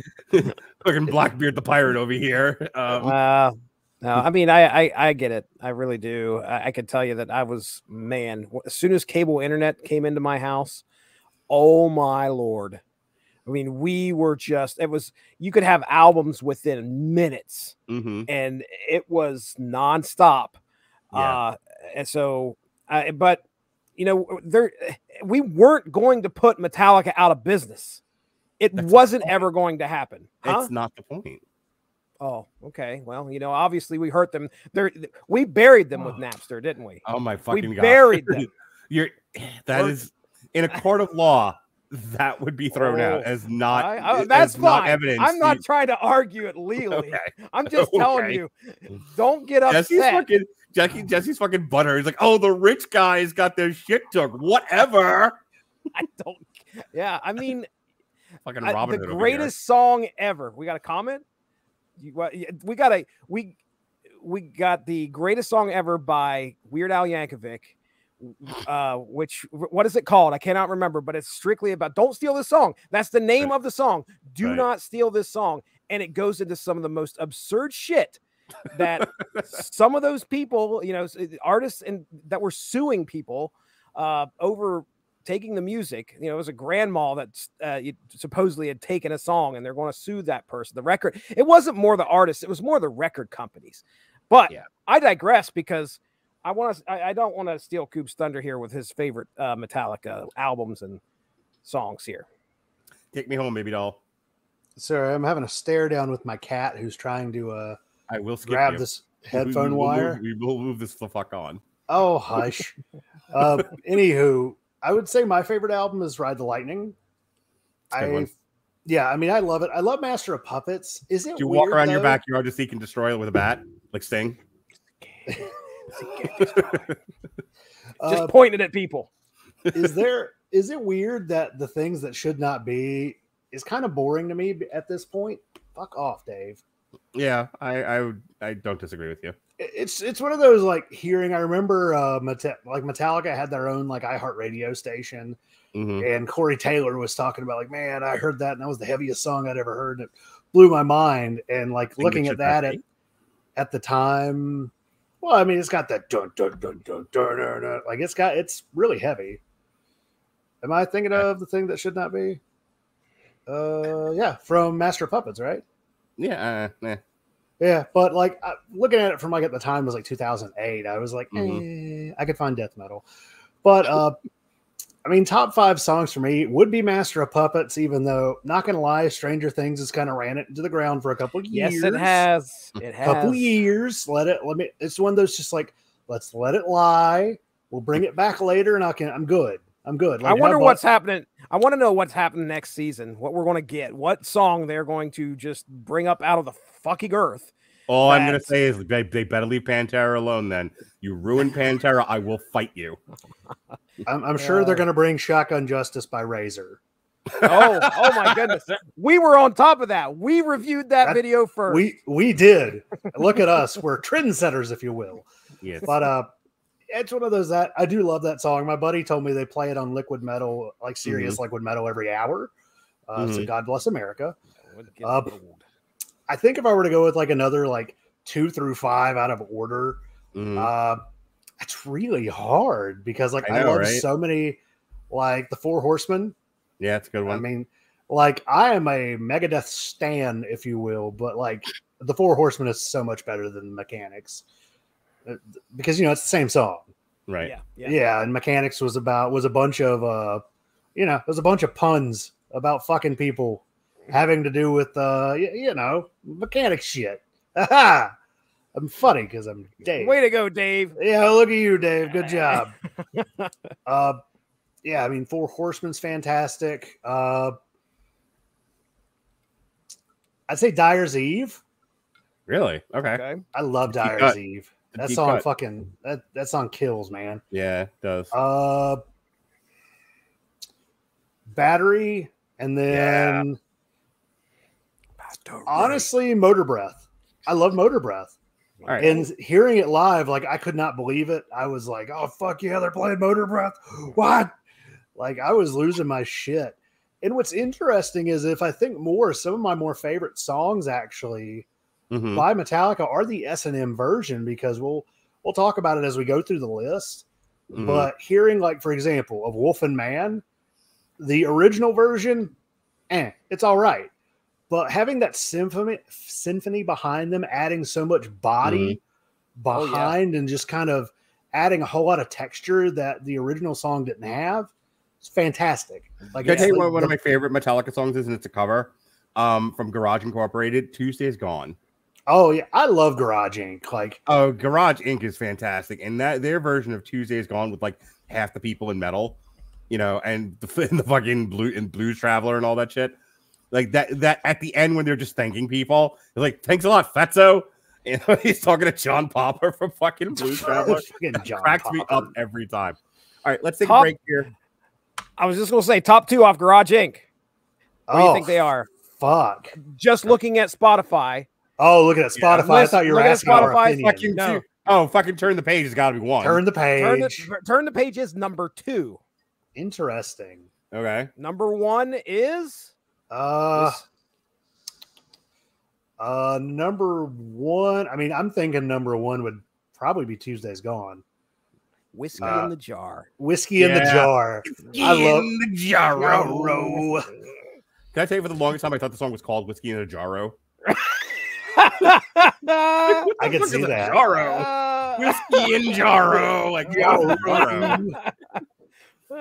[SPEAKER 1] Blackbeard the pirate over here.
[SPEAKER 2] No, I mean, I get it. I really do. I can tell you that I was, man, as soon as cable internet came into my house, oh my Lord. I mean, we were just, you could have albums within minutes, and it was nonstop. Yeah. And so, but you know, we weren't going to put Metallica out of business. It wasn't ever going to happen.
[SPEAKER 1] That's not the point.
[SPEAKER 2] Oh, okay. Well, you know, obviously we hurt them. We buried them with Napster, didn't we?
[SPEAKER 1] Oh my fucking God.
[SPEAKER 2] We buried them.
[SPEAKER 1] That is in a court of law. That would be thrown out as not.
[SPEAKER 2] That's
[SPEAKER 1] as
[SPEAKER 2] fine.
[SPEAKER 1] Not evidence.
[SPEAKER 2] I'm not trying to argue it legally. Okay. I'm just telling you, don't get upset.
[SPEAKER 1] Jesse's fucking butter. He's like, oh, the rich guys got their shit took. Whatever.
[SPEAKER 2] I don't. Yeah, I mean,
[SPEAKER 1] fucking Robin
[SPEAKER 2] the greatest song ever. We got a comment. We got the greatest song ever by Weird Al Yankovic. What is it called? I cannot remember, but it's strictly about don't steal this song. That's the name of the song. Do not steal this song. And it goes into some of the most absurd shit that some of those people, you know, artists that were suing people over taking the music. You know, it was a grand mal that supposedly had taken a song, and they're going to sue that person. The record, it wasn't more the artists, it was more the record companies. But I digress, because I don't want to steal Coop's thunder here with his favorite Metallica albums and songs here.
[SPEAKER 1] Take me home, baby doll.
[SPEAKER 3] Sorry, I'm having a stare down with my cat who's trying to
[SPEAKER 1] I will
[SPEAKER 3] grab this headphone wire.
[SPEAKER 1] We will move this the fuck on.
[SPEAKER 3] Oh, hush. Anywho, I would say my favorite album is Ride the Lightning. Yeah, I mean, I love it. I love Master of Puppets. Is it?
[SPEAKER 1] Do you walk around your backyard to seek and destroy it with a bat, like Sting?
[SPEAKER 2] Just pointing at people.
[SPEAKER 3] Is it weird that the things that should not be is kind of boring to me at this point? Fuck off, Dave.
[SPEAKER 1] Yeah, I don't disagree with you.
[SPEAKER 3] It's one of those like hearing. I remember like Metallica had their own like iHeartRadio station, and Corey Taylor was talking about like, man, I heard that and that was the heaviest song I'd ever heard. And it blew my mind. And like looking at that at the time, well, I mean, it's got that dun dun dun dun dun dun dun. Like it's really heavy. Am I thinking of the thing that should not be? Yeah, from Master of Puppets, right?
[SPEAKER 1] Yeah,
[SPEAKER 3] yeah, but like looking at it from like at the time was like 2008. I was like, I could find death metal, but I mean, top 5 songs for me would be Master of Puppets. Even though, not gonna lie, Stranger Things has kind of ran it into the ground for a couple of years.
[SPEAKER 2] Yes, it has. It has.
[SPEAKER 3] Couple years. Let me. It's one of those just like, let's let it lie. We'll bring it back later, and I'm good. I'm good.
[SPEAKER 2] Like, I wonder what's happening. I want to know what's happening next season. What we're going to get. What song they're going to just bring up out of the fucking earth.
[SPEAKER 1] All I'm going to say is they better leave Pantera alone then. You ruin Pantera, I will fight you.
[SPEAKER 3] I'm sure they're going to bring Shotgun Justice by Razor.
[SPEAKER 2] Oh my goodness. We were on top of that. We reviewed that video first.
[SPEAKER 3] We did. Look at us. We're trendsetters, if you will.
[SPEAKER 1] Yes.
[SPEAKER 3] But it's one of those that I do love that song. My buddy told me they play it on Liquid Metal, like serious Liquid Metal every hour. So God bless America. I think if I were to go with like another like 2 through 5 out of order, it's really hard because like I love so many, like the Four Horsemen.
[SPEAKER 1] Yeah, it's a good one.
[SPEAKER 3] I mean, like I am a Megadeth stan, if you will, but like the Four Horsemen is so much better than Mechanics. Because it's the same song,
[SPEAKER 1] right?
[SPEAKER 3] Yeah. And Mechanics was a bunch of it was a bunch of puns about fucking people having to do with mechanic shit. I'm funny because I'm Dave.
[SPEAKER 2] Way to go, Dave.
[SPEAKER 3] Yeah, look at you, Dave. Good job. Yeah, I mean, Four Horsemen's fantastic. I'd say Dyer's Eve.
[SPEAKER 1] Really? Okay.
[SPEAKER 3] I love Dyer's Eve. That song that song kills, man.
[SPEAKER 1] Yeah, it does.
[SPEAKER 3] Battery, and then honestly, Motor Breath. I love Motor Breath.
[SPEAKER 1] All right.
[SPEAKER 3] And hearing it live, like I could not believe it. I was like, oh fuck yeah, they're playing Motor Breath. What? Like I was losing my shit. And what's interesting is if I think more, some of my more favorite songs actually by Metallica are the S&M version, because we'll talk about it as we go through the list. But hearing, like, for example, of Wolf and Man, the original version, it's all right. But having that symphony behind them, adding so much body behind and just kind of adding a whole lot of texture that the original song didn't have, it's fantastic. Like,
[SPEAKER 1] Can I tell you one of my favorite Metallica songs is, and it's a cover from Garage Incorporated, Tuesday's Gone.
[SPEAKER 3] Oh yeah, I love Garage Inc. Like,
[SPEAKER 1] Garage Inc. is fantastic, and that their version of Tuesday's Gone with like half the people in metal, and the fucking Blues Traveler and all that shit. Like that at the end when they're just thanking people, they're like, "Thanks a lot, Fetzo." He's talking to John Popper from fucking Blues Traveler. Cracks me up every time. All right, let's take a break here.
[SPEAKER 2] I was just gonna say top 2 off Garage Inc. What do you think they are?
[SPEAKER 3] Fuck.
[SPEAKER 2] Just looking at Spotify.
[SPEAKER 3] Oh, look at that Spotify. I thought you were asking our opinion.
[SPEAKER 1] Fucking turn the page has got to be 1.
[SPEAKER 3] Turn the page.
[SPEAKER 2] Turn the page is number 2.
[SPEAKER 3] Interesting.
[SPEAKER 1] Okay.
[SPEAKER 2] Number 1 is
[SPEAKER 3] number 1. I mean, I'm thinking number 1 would probably be Tuesday's Gone.
[SPEAKER 2] Whiskey in the Jar.
[SPEAKER 3] Whiskey in the Jar. I love
[SPEAKER 1] the Jarro. Can I tell you, for the longest time I thought the song was called Whiskey in a Jarro?
[SPEAKER 3] I can see that.
[SPEAKER 1] Jarro. Whiskey and Jarro. Like Jarro.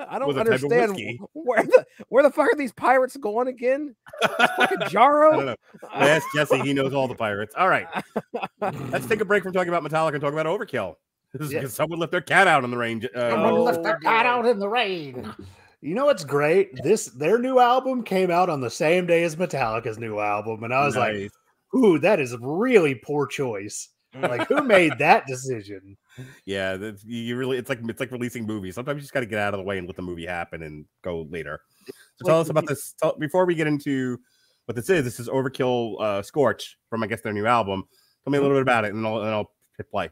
[SPEAKER 2] I don't understand where the fuck are these pirates going again? Fucking Jarro.
[SPEAKER 1] I don't know. Ask Jesse. He knows all the pirates. All right. Let's take a break from talking about Metallica and talk about Overkill. This is because someone left their cat out in the rain.
[SPEAKER 3] Someone left their cat out in the rain. You know what's great? Their new album came out on the same day as Metallica's new album, and I was like, "Ooh, that is a really poor choice." Like, who made that decision?
[SPEAKER 1] Yeah, you really it's like releasing movies. Sometimes you just got to get out of the way and let the movie happen and go later. So tell us about this before we get into what this is. This is Overkill Scorched from, I guess, their new album. Tell me a little bit about it, and I'll hit play.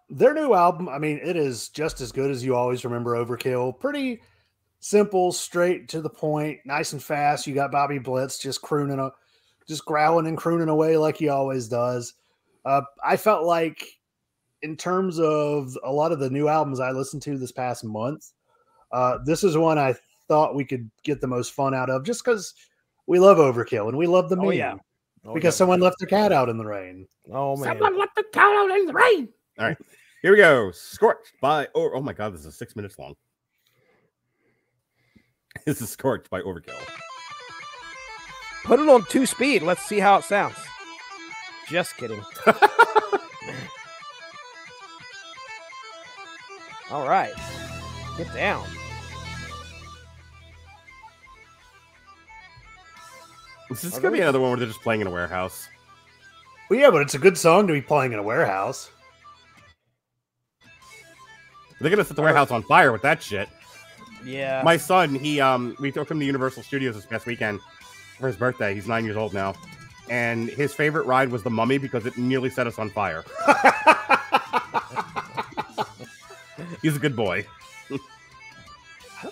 [SPEAKER 3] Their new album, I mean, it is just as good as you always remember Overkill. Pretty simple, straight to the point, nice and fast. You got Bobby Blitz just growling and crooning away like he always does. I felt like, in terms of a lot of the new albums I listened to this past month, this is one I thought we could get the most fun out of, just because we love Overkill and we love the meme. Because someone left their cat out in the rain.
[SPEAKER 2] Oh, man.
[SPEAKER 1] Someone left the cat out in the rain. All right. Here we go. Scorched by... Oh, my God. This is 6 minutes long. This is Scorched by Overkill.
[SPEAKER 2] Put it on 2-speed. Let's see how it sounds. Just kidding. All right. Get down.
[SPEAKER 1] This is going to be another one where they're just playing in a warehouse.
[SPEAKER 3] Well, yeah, but it's a good song to be playing in a warehouse.
[SPEAKER 1] They're going to set the warehouse on fire with that shit.
[SPEAKER 2] Yeah.
[SPEAKER 1] My son, we took him to Universal Studios this past weekend for his birthday. He's 9 years old now. And his favorite ride was the Mummy because it nearly set us on fire. He's a good boy.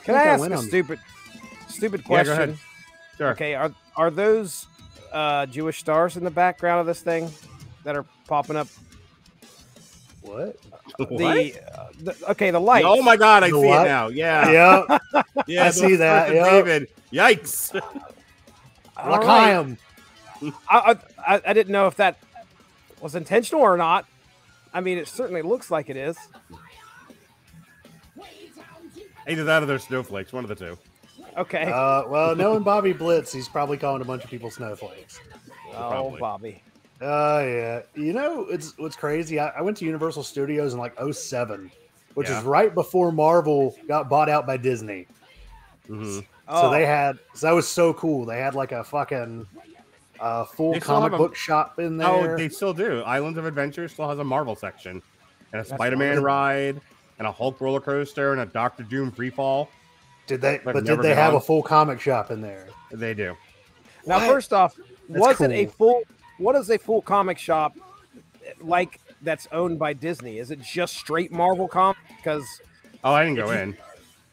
[SPEAKER 2] Can I ask a stupid question?
[SPEAKER 1] Yeah, go ahead. Sure.
[SPEAKER 2] Okay, are those Jewish stars in the background of this thing that are popping up?
[SPEAKER 3] What?
[SPEAKER 2] The lights.
[SPEAKER 1] Oh my God, I see it now. Yeah. Yeah,
[SPEAKER 3] I see that.
[SPEAKER 1] David. Yikes.
[SPEAKER 3] L'chaim.
[SPEAKER 2] I didn't know if that was intentional or not. I mean, it certainly looks like it is.
[SPEAKER 1] Either that or they're snowflakes, one of the two.
[SPEAKER 2] Okay.
[SPEAKER 3] Well, knowing Bobby Blitz, he's probably calling a bunch of people snowflakes.
[SPEAKER 2] Oh,
[SPEAKER 1] Probably.
[SPEAKER 2] Bobby.
[SPEAKER 3] Yeah. You know, what's crazy. I went to Universal Studios in like 2007, which is right before Marvel got bought out by Disney.
[SPEAKER 1] Mm-hmm.
[SPEAKER 3] So that was so cool. They had like a fucking full comic book shop in there.
[SPEAKER 1] Oh, they still do. Islands of Adventure still has a Marvel section, and a Spider-Man ride, and a Hulk roller coaster, and a Doctor Doom freefall.
[SPEAKER 3] Did they have a full comic shop in there?
[SPEAKER 1] They do.
[SPEAKER 2] Now, first off, what is a full comic shop like that's owned by Disney? Is it just straight Marvel comic? Because
[SPEAKER 1] I didn't go in.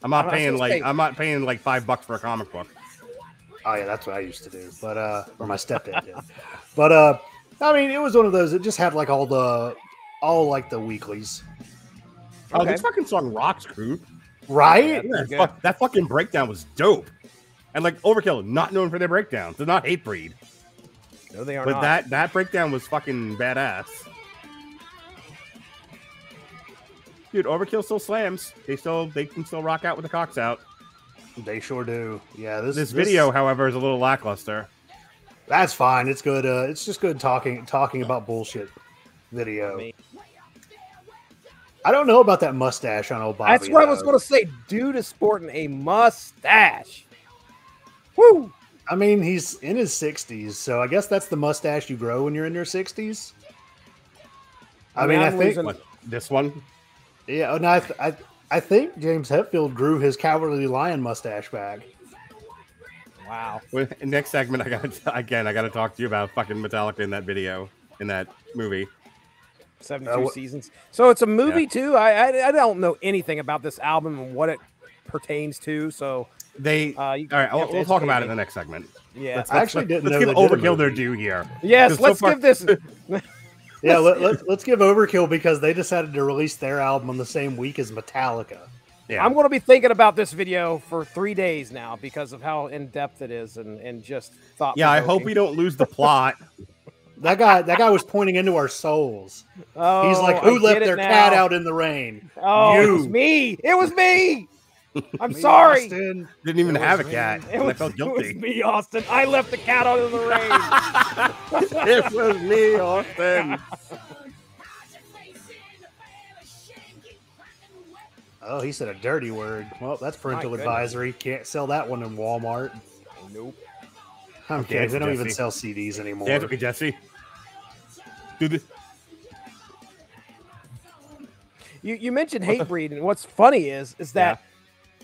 [SPEAKER 1] I'm not paying like $5 for a comic book.
[SPEAKER 3] Oh yeah, that's what I used to do, but or my stepdad did. But I mean, it was one of those that just had like all the weeklies.
[SPEAKER 1] Oh, this fucking song rocks, Crew.
[SPEAKER 3] Right?
[SPEAKER 1] Yeah, that fucking breakdown was dope. And like Overkill, not known for their breakdowns. They're not Hatebreed.
[SPEAKER 2] No, they are
[SPEAKER 1] not.
[SPEAKER 2] But
[SPEAKER 1] that breakdown was fucking badass. Dude, Overkill still slams. They can still rock out with the cocks out.
[SPEAKER 3] They sure do. Yeah, this
[SPEAKER 1] video, however, is a little lackluster.
[SPEAKER 3] That's fine. It's good. It's just good talking about bullshit video. I don't know about that mustache on old Bobby.
[SPEAKER 2] That's what I was going to say. Dude is sporting a mustache. Woo!
[SPEAKER 3] I mean, he's in his 60s, so I guess that's the mustache you grow when you're in your 60s. I think
[SPEAKER 1] this one.
[SPEAKER 3] Yeah, no, I think James Hetfield grew his Cowardly Lion mustache back.
[SPEAKER 2] Wow.
[SPEAKER 1] Well, next segment, I gotta talk to you about fucking Metallica in that video, in that movie.
[SPEAKER 2] 72 seasons. So it's a movie too. I don't know anything about this album and what it pertains to. So
[SPEAKER 1] all right, we'll talk about it in the next segment.
[SPEAKER 2] Yeah,
[SPEAKER 3] let's give
[SPEAKER 1] Overkill their due here.
[SPEAKER 2] Yes, let's give this.
[SPEAKER 3] Yeah, let's give Overkill, because they decided to release their album on the same week as Metallica.
[SPEAKER 2] Yeah. I'm going to be thinking about this video for 3 days now because of how in depth it is and just thought.
[SPEAKER 1] Yeah, I hope we don't lose the plot.
[SPEAKER 3] That guy was pointing into our souls.
[SPEAKER 2] Oh,
[SPEAKER 3] he's like, "Who left their cat out in the rain?"
[SPEAKER 2] Oh, it was me. It was me. I'm sorry.
[SPEAKER 3] Austin.
[SPEAKER 1] Didn't even have a cat. I felt guilty.
[SPEAKER 2] It was me, Austin. I left the cat out in the rain.
[SPEAKER 1] It was me, Austin.
[SPEAKER 3] Oh, he said a dirty word. Well, that's parental advisory. Can't sell that one in Walmart.
[SPEAKER 2] Nope.
[SPEAKER 3] I'm kidding. They don't even sell CDs anymore.
[SPEAKER 1] Dance with me, Jesse. Do this.
[SPEAKER 2] You mentioned Hatebreed, and what's funny is that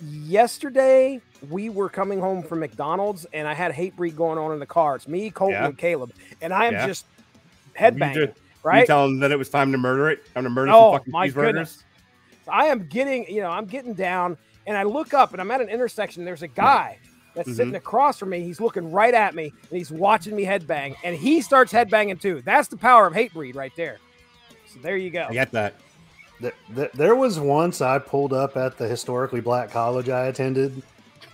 [SPEAKER 2] yesterday we were coming home from McDonald's, and I had Hatebreed going on in the car. It's me, Colton, and Caleb, and I am just headbanging. Right?
[SPEAKER 1] You tell them that it was time to murder it. Time to murder some fucking cheeseburgers.
[SPEAKER 2] Goodness. So I am getting, I'm getting down, and I look up, and I'm at an intersection. There's a guy that's sitting across from me. He's looking right at me, and he's watching me headbang, and he starts headbanging too. That's the power of Hatebreed right there. So there you go.
[SPEAKER 1] I get that.
[SPEAKER 3] There was once I pulled up at the historically black college I attended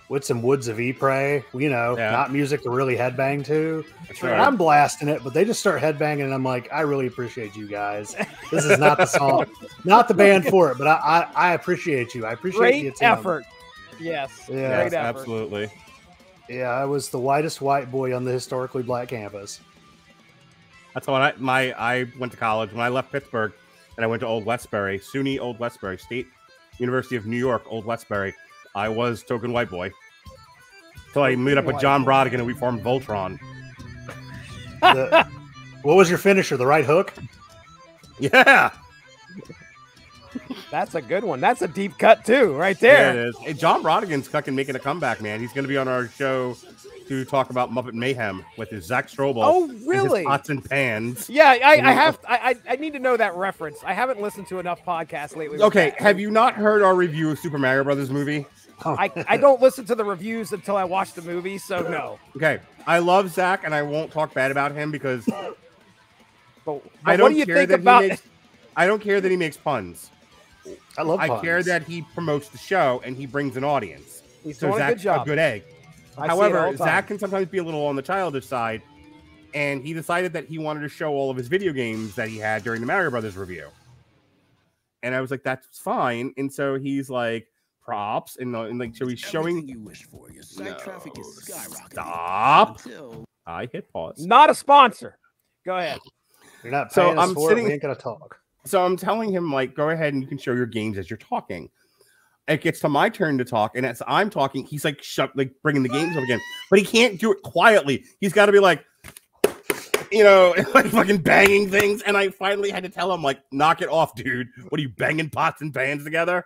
[SPEAKER 3] with some Woods of Ypres, not music to really headbang to. That's right. I'm blasting it, but they just start headbanging, and I'm like, I really appreciate you guys. This is not the song, not the band for it, but I appreciate you. I appreciate the attempt.
[SPEAKER 2] Effort. Yes.
[SPEAKER 1] Yeah,
[SPEAKER 2] great effort.
[SPEAKER 1] Absolutely.
[SPEAKER 3] Yeah, I was the whitest white boy on the historically black campus.
[SPEAKER 1] That's what I went to college. When I left Pittsburgh and I went to Old Westbury, SUNY Old Westbury, State University of New York, Old Westbury, I was token white boy. Until I met up with John Brodigan and we formed Voltron.
[SPEAKER 3] What was your finisher? The right hook?
[SPEAKER 1] Yeah.
[SPEAKER 2] That's a good one. That's a deep cut too, right there.
[SPEAKER 1] Yeah, it is. Hey, John Brodigan's fucking making a comeback, man. He's going to be on our show to talk about Muppet Mayhem with his Zach Strobel.
[SPEAKER 2] Oh, really?
[SPEAKER 1] His pots and pans.
[SPEAKER 2] Yeah, I need to know that reference. I haven't listened to enough podcasts lately.
[SPEAKER 1] Okay, have you not heard our review of Super Mario Brothers movie?
[SPEAKER 2] I don't listen to the reviews until I watch the movie, so no.
[SPEAKER 1] Okay, I love Zach, and I won't talk bad about him because
[SPEAKER 2] but what do you think about?
[SPEAKER 1] I don't care that he makes puns.
[SPEAKER 3] I love puns.
[SPEAKER 1] I care that he promotes the show and he brings an audience.
[SPEAKER 2] He's doing a good job.
[SPEAKER 1] A good egg. However, Zach can sometimes be a little on the childish side, and he decided that he wanted to show all of his video games that he had during the Mario Brothers review. And I was like, that's fine. And so he's like, props, and like, so he's showing.
[SPEAKER 4] You wish for. Your site traffic is skyrocketing.
[SPEAKER 1] Stop. I hit pause.
[SPEAKER 2] Not a sponsor. Go ahead.
[SPEAKER 3] You're not paying us for it. We ain't gonna talk.
[SPEAKER 1] So I'm telling him, like, go ahead and you can show your games as you're talking. It gets to my turn to talk, and as I'm talking, he's like, bringing the games up again. But he can't do it quietly. He's got to be like, like fucking banging things. And I finally had to tell him, like, knock it off, dude. What are you banging pots and pans together?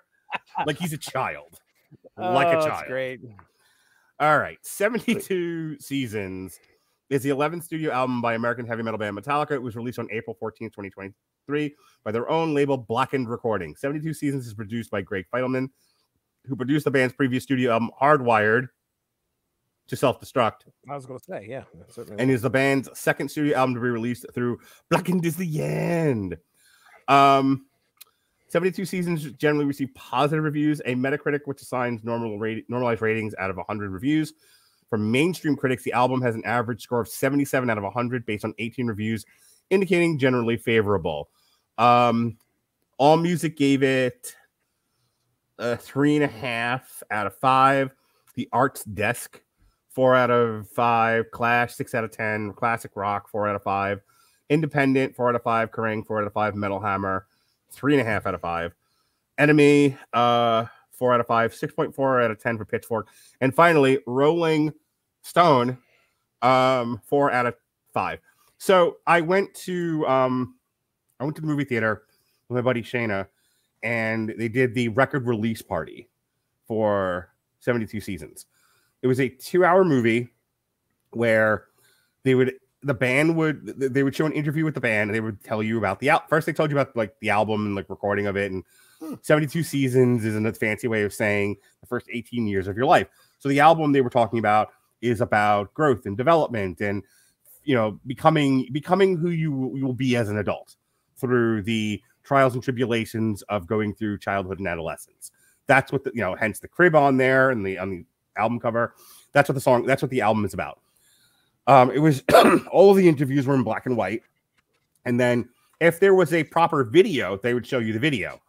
[SPEAKER 1] Like he's a child. Like a child.
[SPEAKER 2] That's great.
[SPEAKER 1] All right. 72 Seasons is the 11th studio album by American heavy metal band Metallica. It was released on April 14th, 2023 by their own label, Blackened Recordings. 72 Seasons is produced by Greg Fidelman, who produced the band's previous studio album, Hardwired, to Self-Destruct.
[SPEAKER 2] I was going to say, yeah.
[SPEAKER 1] And is the band's second studio album to be released through Blackened is the End. 72 Seasons generally receive positive reviews. A Metacritic, which assigns normalized ratings out of 100 reviews. From mainstream critics, the album has an average score of 77 out of 100 based on 18 reviews, indicating generally favorable. AllMusic gave it a 3.5 out of 5. The Arts Desk, 4 out of 5. Clash, 6 out of 10. Classic Rock, 4 out of 5. Independent, 4 out of 5. Kerrang, 4 out of 5. Metal Hammer, 3.5 out of 5. Enemy, 4 out of 5. 6.4 out of 10 for Pitchfork. And finally, Rolling Stone, 4 out of 5. So I went to the movie theater with my buddy Shayna, and they did the record release party for 72 Seasons. It was a 2-hour movie where they would show an interview with the band, and they would tell you about first they told you about like the album and like recording of it, and 72 Seasons is a fancy way of saying the first 18 years of your life. So the album they were talking about is about growth and development and becoming who you will be as an adult through the trials and tribulations of going through childhood and adolescence. That's what hence the crib on there and on the album cover. That's what the album is about. It was all of the interviews were in black and white, and then if there was a proper video, they would show you the video.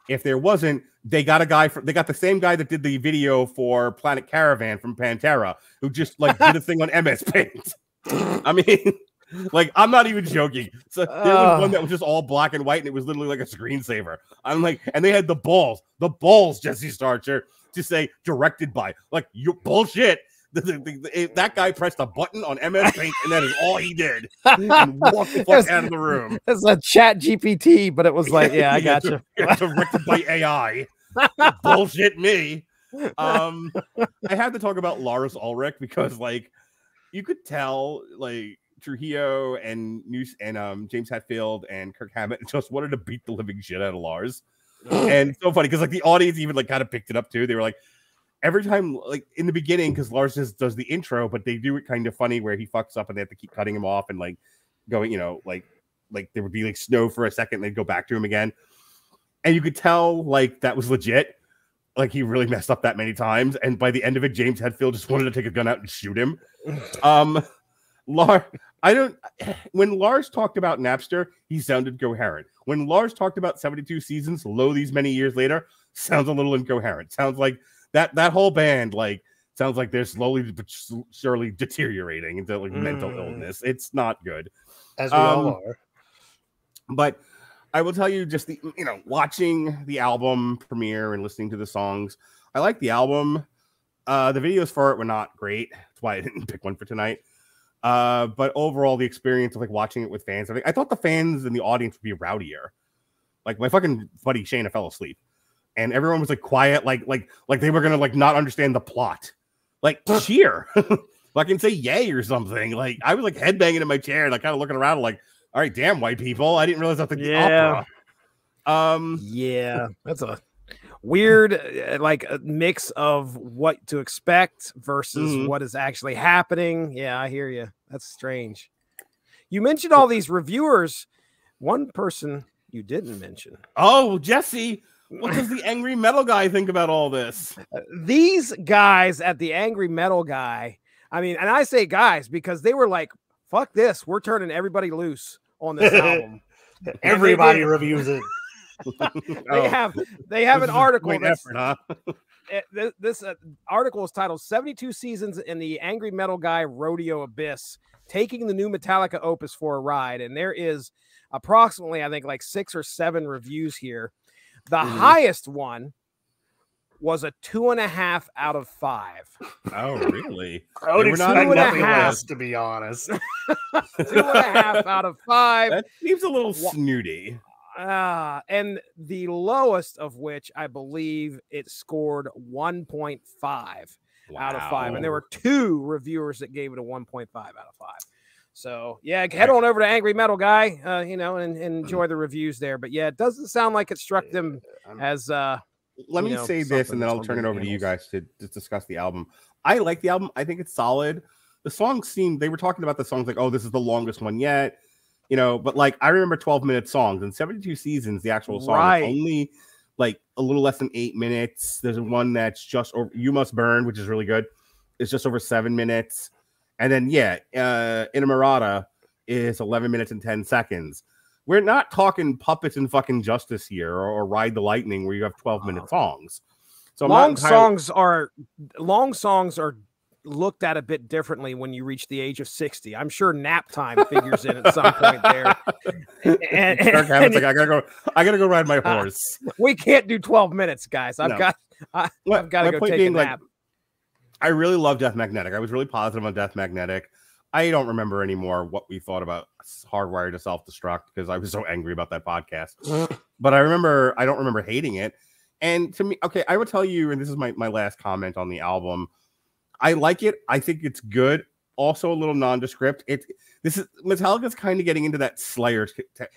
[SPEAKER 1] If there wasn't, they got the same guy that did the video for Planet Caravan from Pantera, who just like did a thing on MS Paint. I mean, like, I'm not even joking. So there was one that was just all black and white, and it was literally like a screensaver. I'm like, and they had the balls, Jesse Starcher, to say directed by. Like, you bullshit. That guy pressed a button on MS Paint, and that is all he did. And walked the fuck out of the room.
[SPEAKER 2] It's a chat GPT, but it was like, yeah, I got you.
[SPEAKER 1] Directed by AI. Bullshit me. I had to talk about Lars Ulrich because, like, you could tell, like, Trujillo and James Hetfield and Kirk Hammett just wanted to beat the living shit out of Lars. And it's so funny because, like, the audience even, like, kind of picked it up too. They were like, every time, like, in the beginning, because Lars just does the intro, but they do it kind of funny where he fucks up and they have to keep cutting him off and, like, going, you know, like there would be, like, snow for a second and they'd go back to him again. And you could tell, like, that was legit. Like, he really messed up that many times. And by the end of it, James Hetfield just wanted to take a gun out and shoot him. When Lars talked about Napster, he sounded coherent. When Lars talked about 72 seasons, lo these many years later, sounds a little incoherent. Sounds like that whole band, like, sounds like they're slowly but surely deteriorating into, like, mental illness. It's not good.
[SPEAKER 3] As we all are.
[SPEAKER 1] But I will tell you, just watching the album premiere and listening to the songs, I like the album. The videos for it were not great. That's why I didn't pick one for tonight. But overall, the experience of, like, watching it with fans, I thought the fans and the audience would be rowdier. Like, my fucking buddy Shayna fell asleep, and everyone was, like, quiet, like they were gonna, like, not understand the plot. Like, cheer, fucking say yay or something. Like, I was, like, headbanging in my chair, like, kind of looking around, like, all right, damn, white people, I didn't realize that the opera.
[SPEAKER 2] Yeah, that's a weird, like, a mix of what to expect versus what is actually happening. Yeah, I hear you. That's strange. You mentioned all these reviewers. One person you didn't mention.
[SPEAKER 1] Oh, Jesse, what does the Angry Metal Guy think about all this?
[SPEAKER 2] These guys at the Angry Metal Guy, I mean, and I say guys because they were like, fuck this, we're turning everybody loose on this album.
[SPEAKER 3] Everybody reviews it.
[SPEAKER 2] They have an article that's
[SPEAKER 1] effort, huh?
[SPEAKER 2] This article is titled 72 Seasons in the Angry Metal Guy Rodeo Abyss, taking the new Metallica opus for a ride. And there is approximately, I think, like 6 or 7 reviews here. The highest one was a 2.5 out of 5.
[SPEAKER 1] Oh, really?
[SPEAKER 3] I would expect nothing less, to be honest.
[SPEAKER 2] 2.5 out of 5.
[SPEAKER 1] That seems a little snooty.
[SPEAKER 2] And the lowest of which, I believe, it scored 1.5 out of 5. And there were 2 reviewers that gave it a 1.5 out of 5. So, yeah, head on over to Angry Metal Guy, and enjoy the reviews there. But, yeah, it doesn't sound like it struck them as...
[SPEAKER 1] Let me say this, and then I'll turn it over to you guys to discuss the album. I like the album. I think it's solid. The songs they were talking about the songs like, oh, this is the longest one yet. But, like, I remember 12-minute songs and 72 seasons, the actual song is only like a little less than 8 minutes. There's one that's just over You Must Burn, which is really good. It's just over 7 minutes. And then, Inamorata is 11 minutes and 10 seconds. We're not talking Puppets and fucking Justice here or Ride the Lightning where you have 12-minute songs. So
[SPEAKER 2] long songs are looked at a bit differently when you reach the age of 60. I'm sure nap time figures in at some point there. And
[SPEAKER 1] like, I gotta go ride my horse.
[SPEAKER 2] We can't do 12 minutes, guys. I've got to go take a nap.
[SPEAKER 1] I really love Death Magnetic. I was really positive on Death Magnetic. I don't remember anymore what we thought about Hardwired to Self-Destruct because I was so angry about that podcast. But I don't remember hating it. And to me, okay, I will tell you, and this is my last comment on the album. I like it. I think it's good. Also a little nondescript. Metallica's kind of getting into that Slayer.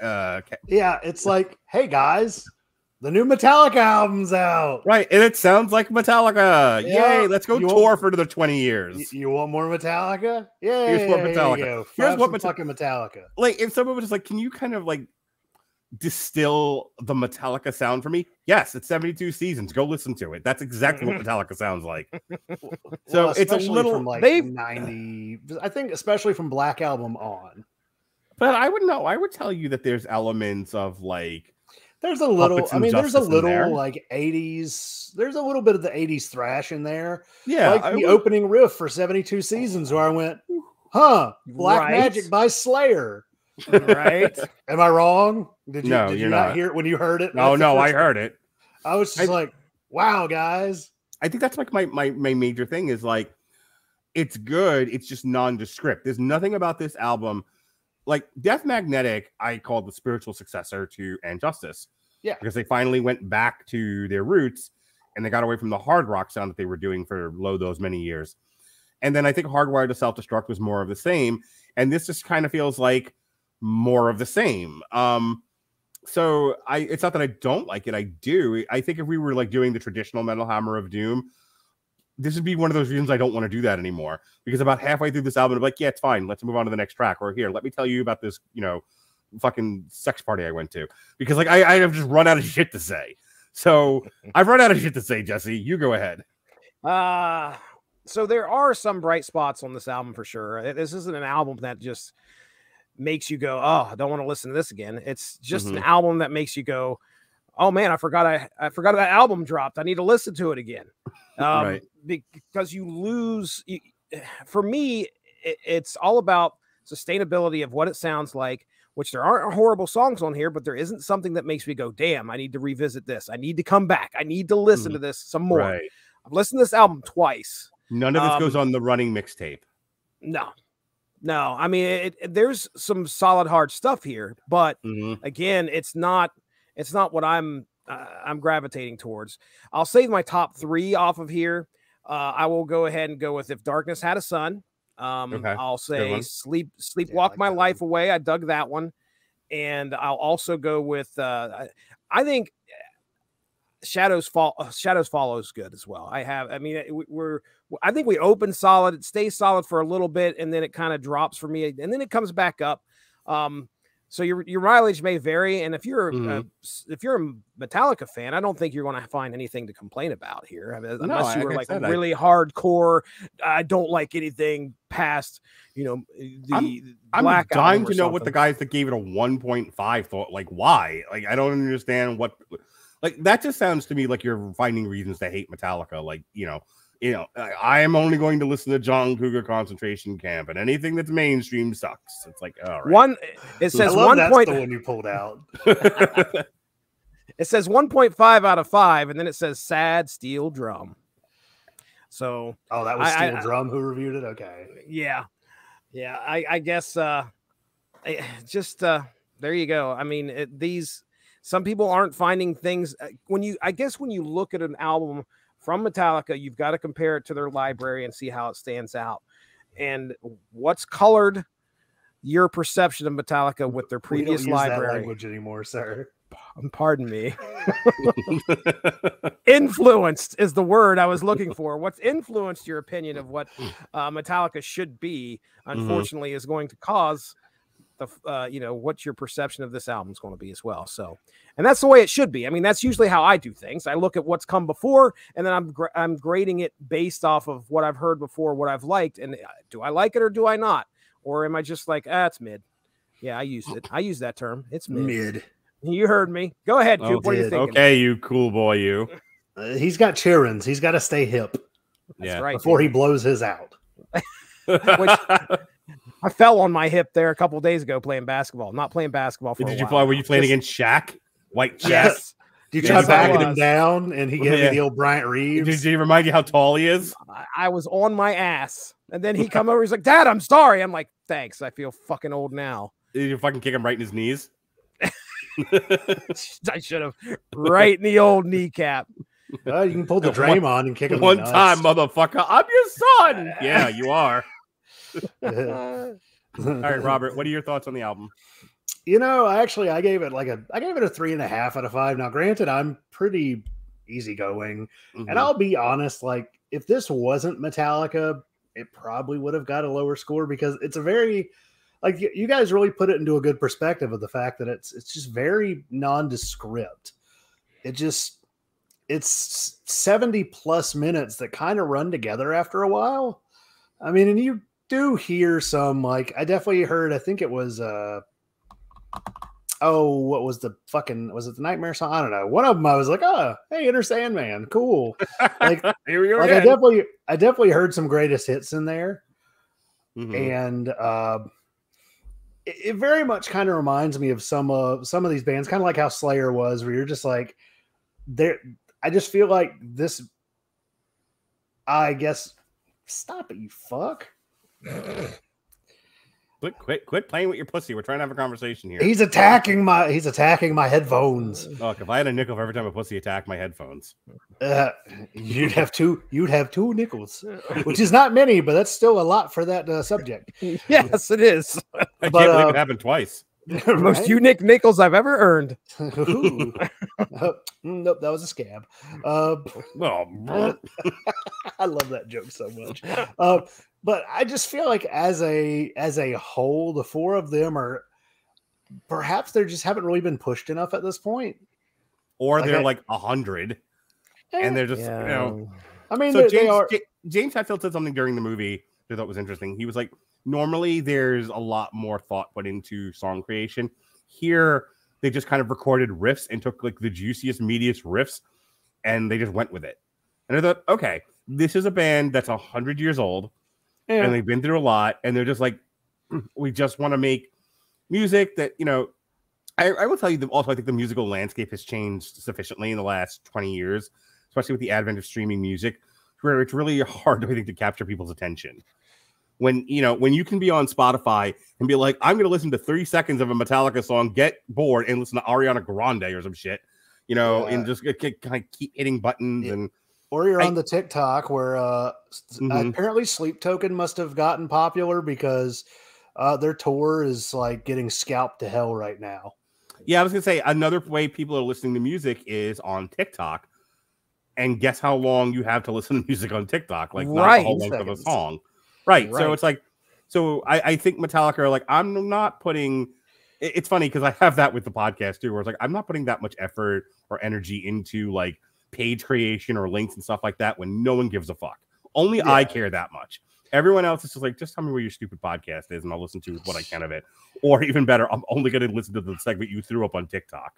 [SPEAKER 3] Yeah, it's like, hey guys, the new Metallica album's out.
[SPEAKER 1] Right, and it sounds like Metallica. Yeah. Yay, let's go tour for another 20 years.
[SPEAKER 3] You want more Metallica? Yeah,
[SPEAKER 1] here's more Metallica.
[SPEAKER 3] Here's what fucking Metallica.
[SPEAKER 1] Like, if someone was just like, can you kind of like distill the Metallica sound for me? Yes, it's 72 seasons. Go listen to it. That's exactly what Metallica sounds like. So it's a little
[SPEAKER 3] from like 90, I think, especially from Black Album on.
[SPEAKER 1] But I would know. I would tell you that there's elements of like.
[SPEAKER 3] There's a little, there's a little like 80s. There's a little bit of the 80s thrash in there.
[SPEAKER 1] Yeah.
[SPEAKER 3] Like the opening riff for 72 seasons where I went, Black Magic by Slayer.
[SPEAKER 2] Right.
[SPEAKER 3] Am I wrong? Did you not hear it when you heard it?
[SPEAKER 1] No, I heard it.
[SPEAKER 3] I was just like, wow, guys.
[SPEAKER 1] I think that's like my major thing is like, it's good. It's just nondescript. There's nothing about this album. Like Death Magnetic, I call the spiritual successor to And Justice.
[SPEAKER 3] Yeah.
[SPEAKER 1] Because they finally went back to their roots and they got away from the hard rock sound that they were doing for those many years. And then I think Hardwired to Self-Destruct was more of the same. And this just kind of feels like more of the same. So it's not that I don't like it. I do. I think if we were like doing the traditional Metal Hammer of Doom, this would be one of those reasons I don't want to do that anymore. Because about halfway through this album, I'm like, yeah, it's fine. Let's move on to the next track. Or here, let me tell you about this, fucking sex party I went to. Because like I have just run out of shit to say. So I've run out of shit to say, Jesse. You go ahead.
[SPEAKER 2] So there are some bright spots on this album for sure. This isn't an album that just makes you go, oh, I don't want to listen to this again. It's just an album that makes you go, oh man, I forgot that album dropped. I need to listen to it again.
[SPEAKER 1] Right.
[SPEAKER 2] Because you lose. For me, it's all about sustainability of what it sounds like, which there aren't horrible songs on here, but there isn't something that makes me go, damn, I need to revisit this. I need to come back. I need to listen to this some more.
[SPEAKER 1] Right.
[SPEAKER 2] I've listened to this album twice.
[SPEAKER 1] None of this goes on the running mixtape.
[SPEAKER 2] No. I mean, there's some solid hard stuff here, but again, it's not what I'm gravitating towards. I'll save my top 3 off of here. I will go ahead and go with If Darkness Had a Sun. Okay. I'll say Sleepwalk My Life Away. I dug that one. And I'll also go with I think Shadows Follow is good as well. I think we open solid, it stays solid for a little bit, and then it kind of drops for me, and then it comes back up. So your mileage may vary, and if you're a Metallica fan, I don't think you're going to find anything to complain about here, unless you were like really hardcore. I don't like anything past the
[SPEAKER 1] I'm dying to know what the guys that gave it a 1.5 thought. Like, why? Like, I don't understand what. Like, that just sounds to me like you're finding reasons to hate Metallica. Like, I am only going to listen to John Cougar Concentration Camp, and anything that's mainstream sucks. It's like, all right.
[SPEAKER 2] It says
[SPEAKER 3] that's the one you pulled out.
[SPEAKER 2] It says 1.5 out of 5, and then it says Sad Steel Drum. So,
[SPEAKER 3] that was Steel Drum who reviewed it. Okay.
[SPEAKER 2] Yeah. I guess just there you go. I mean, some people aren't finding things when you look at an album from Metallica, you've got to compare it to their library and see how it stands out. And what's colored your perception of Metallica with their previous library?
[SPEAKER 3] That language anymore, sir.
[SPEAKER 2] Pardon me. Influenced is the word I was looking for. What's influenced your opinion of what Metallica should be, unfortunately, is going to cause what your perception of this album is going to be as well. So, and that's the way it should be. I mean, that's usually how I do things. I look at what's come before, and then I'm grading it based off of what I've heard before, what I've liked, and do I like it or do I not? Or am I just like, it's mid? Yeah, I used it. I use that term. It's mid. You heard me. Go ahead, Coop. What are you thinking?
[SPEAKER 1] Okay, you cool boy, you.
[SPEAKER 3] He's got Cheerins. He's got to stay hip.
[SPEAKER 2] That's right.
[SPEAKER 3] Before he blows his out.
[SPEAKER 2] Which, I fell on my hip there a couple of days ago playing basketball. Not playing basketball for a while.
[SPEAKER 1] Were you playing against Shaq? White Shaq?
[SPEAKER 2] Yes.
[SPEAKER 3] Did you try backing him down and he gave you the old Bryant Reeves?
[SPEAKER 1] Did he remind you how tall he is?
[SPEAKER 2] I was on my ass. And then he come over. He's like, Dad, I'm sorry. I'm like, thanks. I feel fucking old now.
[SPEAKER 1] Did you fucking kick him right in his knees?
[SPEAKER 2] I should have. Right in the old kneecap.
[SPEAKER 3] Well, you can pull the Draymond and kick him
[SPEAKER 1] one time, motherfucker. I'm your son. Yeah, you are. All right, Robert, what are your thoughts on the album?
[SPEAKER 3] I gave it a 3.5 out of 5. Now, granted, I'm pretty easygoing, and I'll be honest, like, if this wasn't Metallica, it probably would have got a lower score, because it's a very, like, you guys really put it into a good perspective of the fact that it's just very nondescript. It's 70 plus minutes that kind of run together after a while. I mean, and you do hear some, like, I definitely heard, I think it was what was the fucking, was it the Nightmare song? I don't know. One of them I was like, oh, hey, Enter Sandman, cool. Like,
[SPEAKER 1] here we go.
[SPEAKER 3] Like, I definitely heard some greatest hits in there. And it very much kind of reminds me of some of these bands, kind of like how Slayer was, where you're just like, I just feel like this, I guess, Stop it, you fuck.
[SPEAKER 1] Quit playing with your pussy. We're trying to have a conversation here.
[SPEAKER 3] He's attacking my headphones.
[SPEAKER 1] Look, if I had a nickel for every time a pussy attacked my headphones,
[SPEAKER 3] you'd have two nickels, which is not many, but that's still a lot for that subject.
[SPEAKER 2] Yes, it is.
[SPEAKER 1] I can't believe it happened twice.
[SPEAKER 2] Most unique nickels I've ever earned.
[SPEAKER 3] Nope, that was a scab. I love that joke so much. But I just feel like as a whole, the four of them are perhaps they just haven't really been pushed enough at this point,
[SPEAKER 1] or they're like 100, and they're just
[SPEAKER 3] I mean,
[SPEAKER 1] so James Hetfield said something during the movie that I thought was interesting. He was like, normally there's a lot more thought put into song creation. Here, they just kind of recorded riffs and took like the juiciest, meatiest riffs, and they just went with it. And I thought, okay, this is a band that's 100 years old. Yeah. And they've been through a lot, and they're just like, we just want to make music that, I will tell you also, I think the musical landscape has changed sufficiently in the last 20 years, especially with the advent of streaming music, where it's really hard, I think, to capture people's attention. When you can be on Spotify and be like, I'm going to listen to 30 seconds of a Metallica song, get bored, and listen to Ariana Grande or some shit, and just kind of keep hitting buttons and.
[SPEAKER 3] Or you're on the TikTok where apparently Sleep Token must have gotten popular because their tour is like getting scalped to hell right now.
[SPEAKER 1] Yeah, I was going to say another way people are listening to music is on TikTok. And guess how long you have to listen to music on TikTok? Like not the whole length of a song. Right. So it's like, I think Metallica are like, I'm not putting, it's funny because I have that with the podcast too, where it's like, I'm not putting that much effort or energy into like, page creation or links and stuff like that when no one gives a fuck. Only I care that much. Everyone else is just like, just tell me where your stupid podcast is and I'll listen to what I can of it. Or even better, I'm only going to listen to the segment you threw up on TikTok.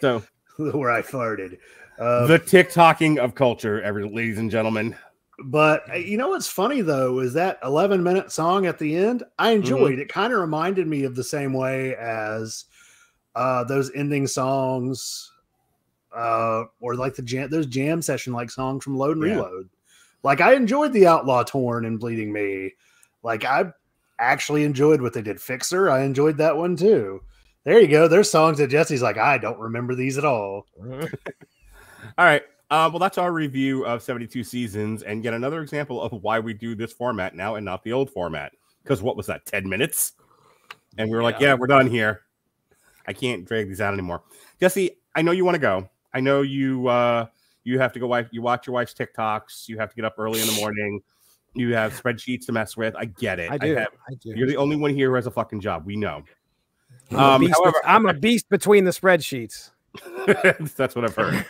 [SPEAKER 1] So
[SPEAKER 3] where I farted.
[SPEAKER 1] The TikToking of culture, ladies and gentlemen.
[SPEAKER 3] But you know what's funny though is that 11-minute song at the end, I enjoyed. It kind of reminded me of the same way as those ending songs. Or like those jam session like songs from Load and Reload. Like I enjoyed the Outlaw Torn and Bleeding Me. Like I actually enjoyed what they did. Fixer, I enjoyed that one too. There you go. There's songs that Jesse's like, I don't remember these at all.
[SPEAKER 1] All right. Well, that's our review of 72 Seasons, and yet another example of why we do this format now and not the old format. Because what was that, 10 minutes? And we were like, yeah, we're done here. I can't drag these out anymore. Jesse, I know you want to go. I know you have to go. You watch your wife's TikToks. You have to get up early in the morning. You have spreadsheets to mess with. I get it.
[SPEAKER 2] I do.
[SPEAKER 1] You're the only one here who has a fucking job. We know.
[SPEAKER 2] However, I'm a beast between the spreadsheets.
[SPEAKER 1] That's what I've heard.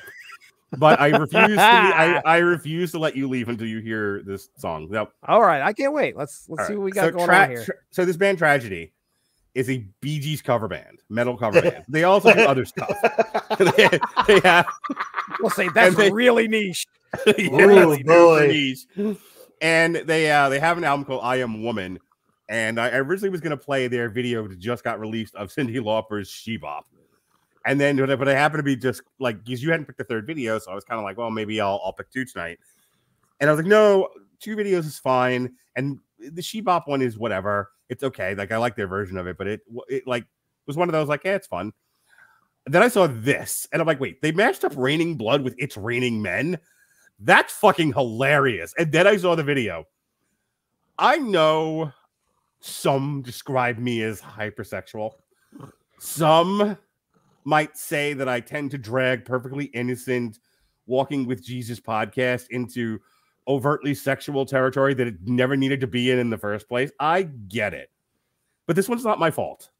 [SPEAKER 1] But I refuse. I refuse to let you leave until you hear this song. Now,
[SPEAKER 2] all right, I can't wait. Let's see what we got going on here.
[SPEAKER 1] So this band Tragedy is a Bee Gees cover band, metal cover band. They also do other stuff. they have.
[SPEAKER 2] We'll say that's really niche.
[SPEAKER 3] Really
[SPEAKER 1] niche. And they have an album called I Am Woman. And I originally was going to play their video that just got released of Cyndi Lauper's She Bop. And then, but I happened to be just like, because you hadn't picked the third video, so I was kind of like, well, maybe I'll pick two tonight. And I was like, no, 2 videos is fine. And the She Bop one is whatever. It's okay. Like I like their version of it, but it like was one of those like, yeah, it's fun. And then I saw this, and I'm like, wait, they mashed up Raining Blood with It's Raining Men. That's fucking hilarious. And then I saw the video. I know some describe me as hypersexual. Some might say that I tend to drag perfectly innocent Walking with Jesus podcast into overtly sexual territory that it never needed to be in the first place. I get it. But this one's not my fault.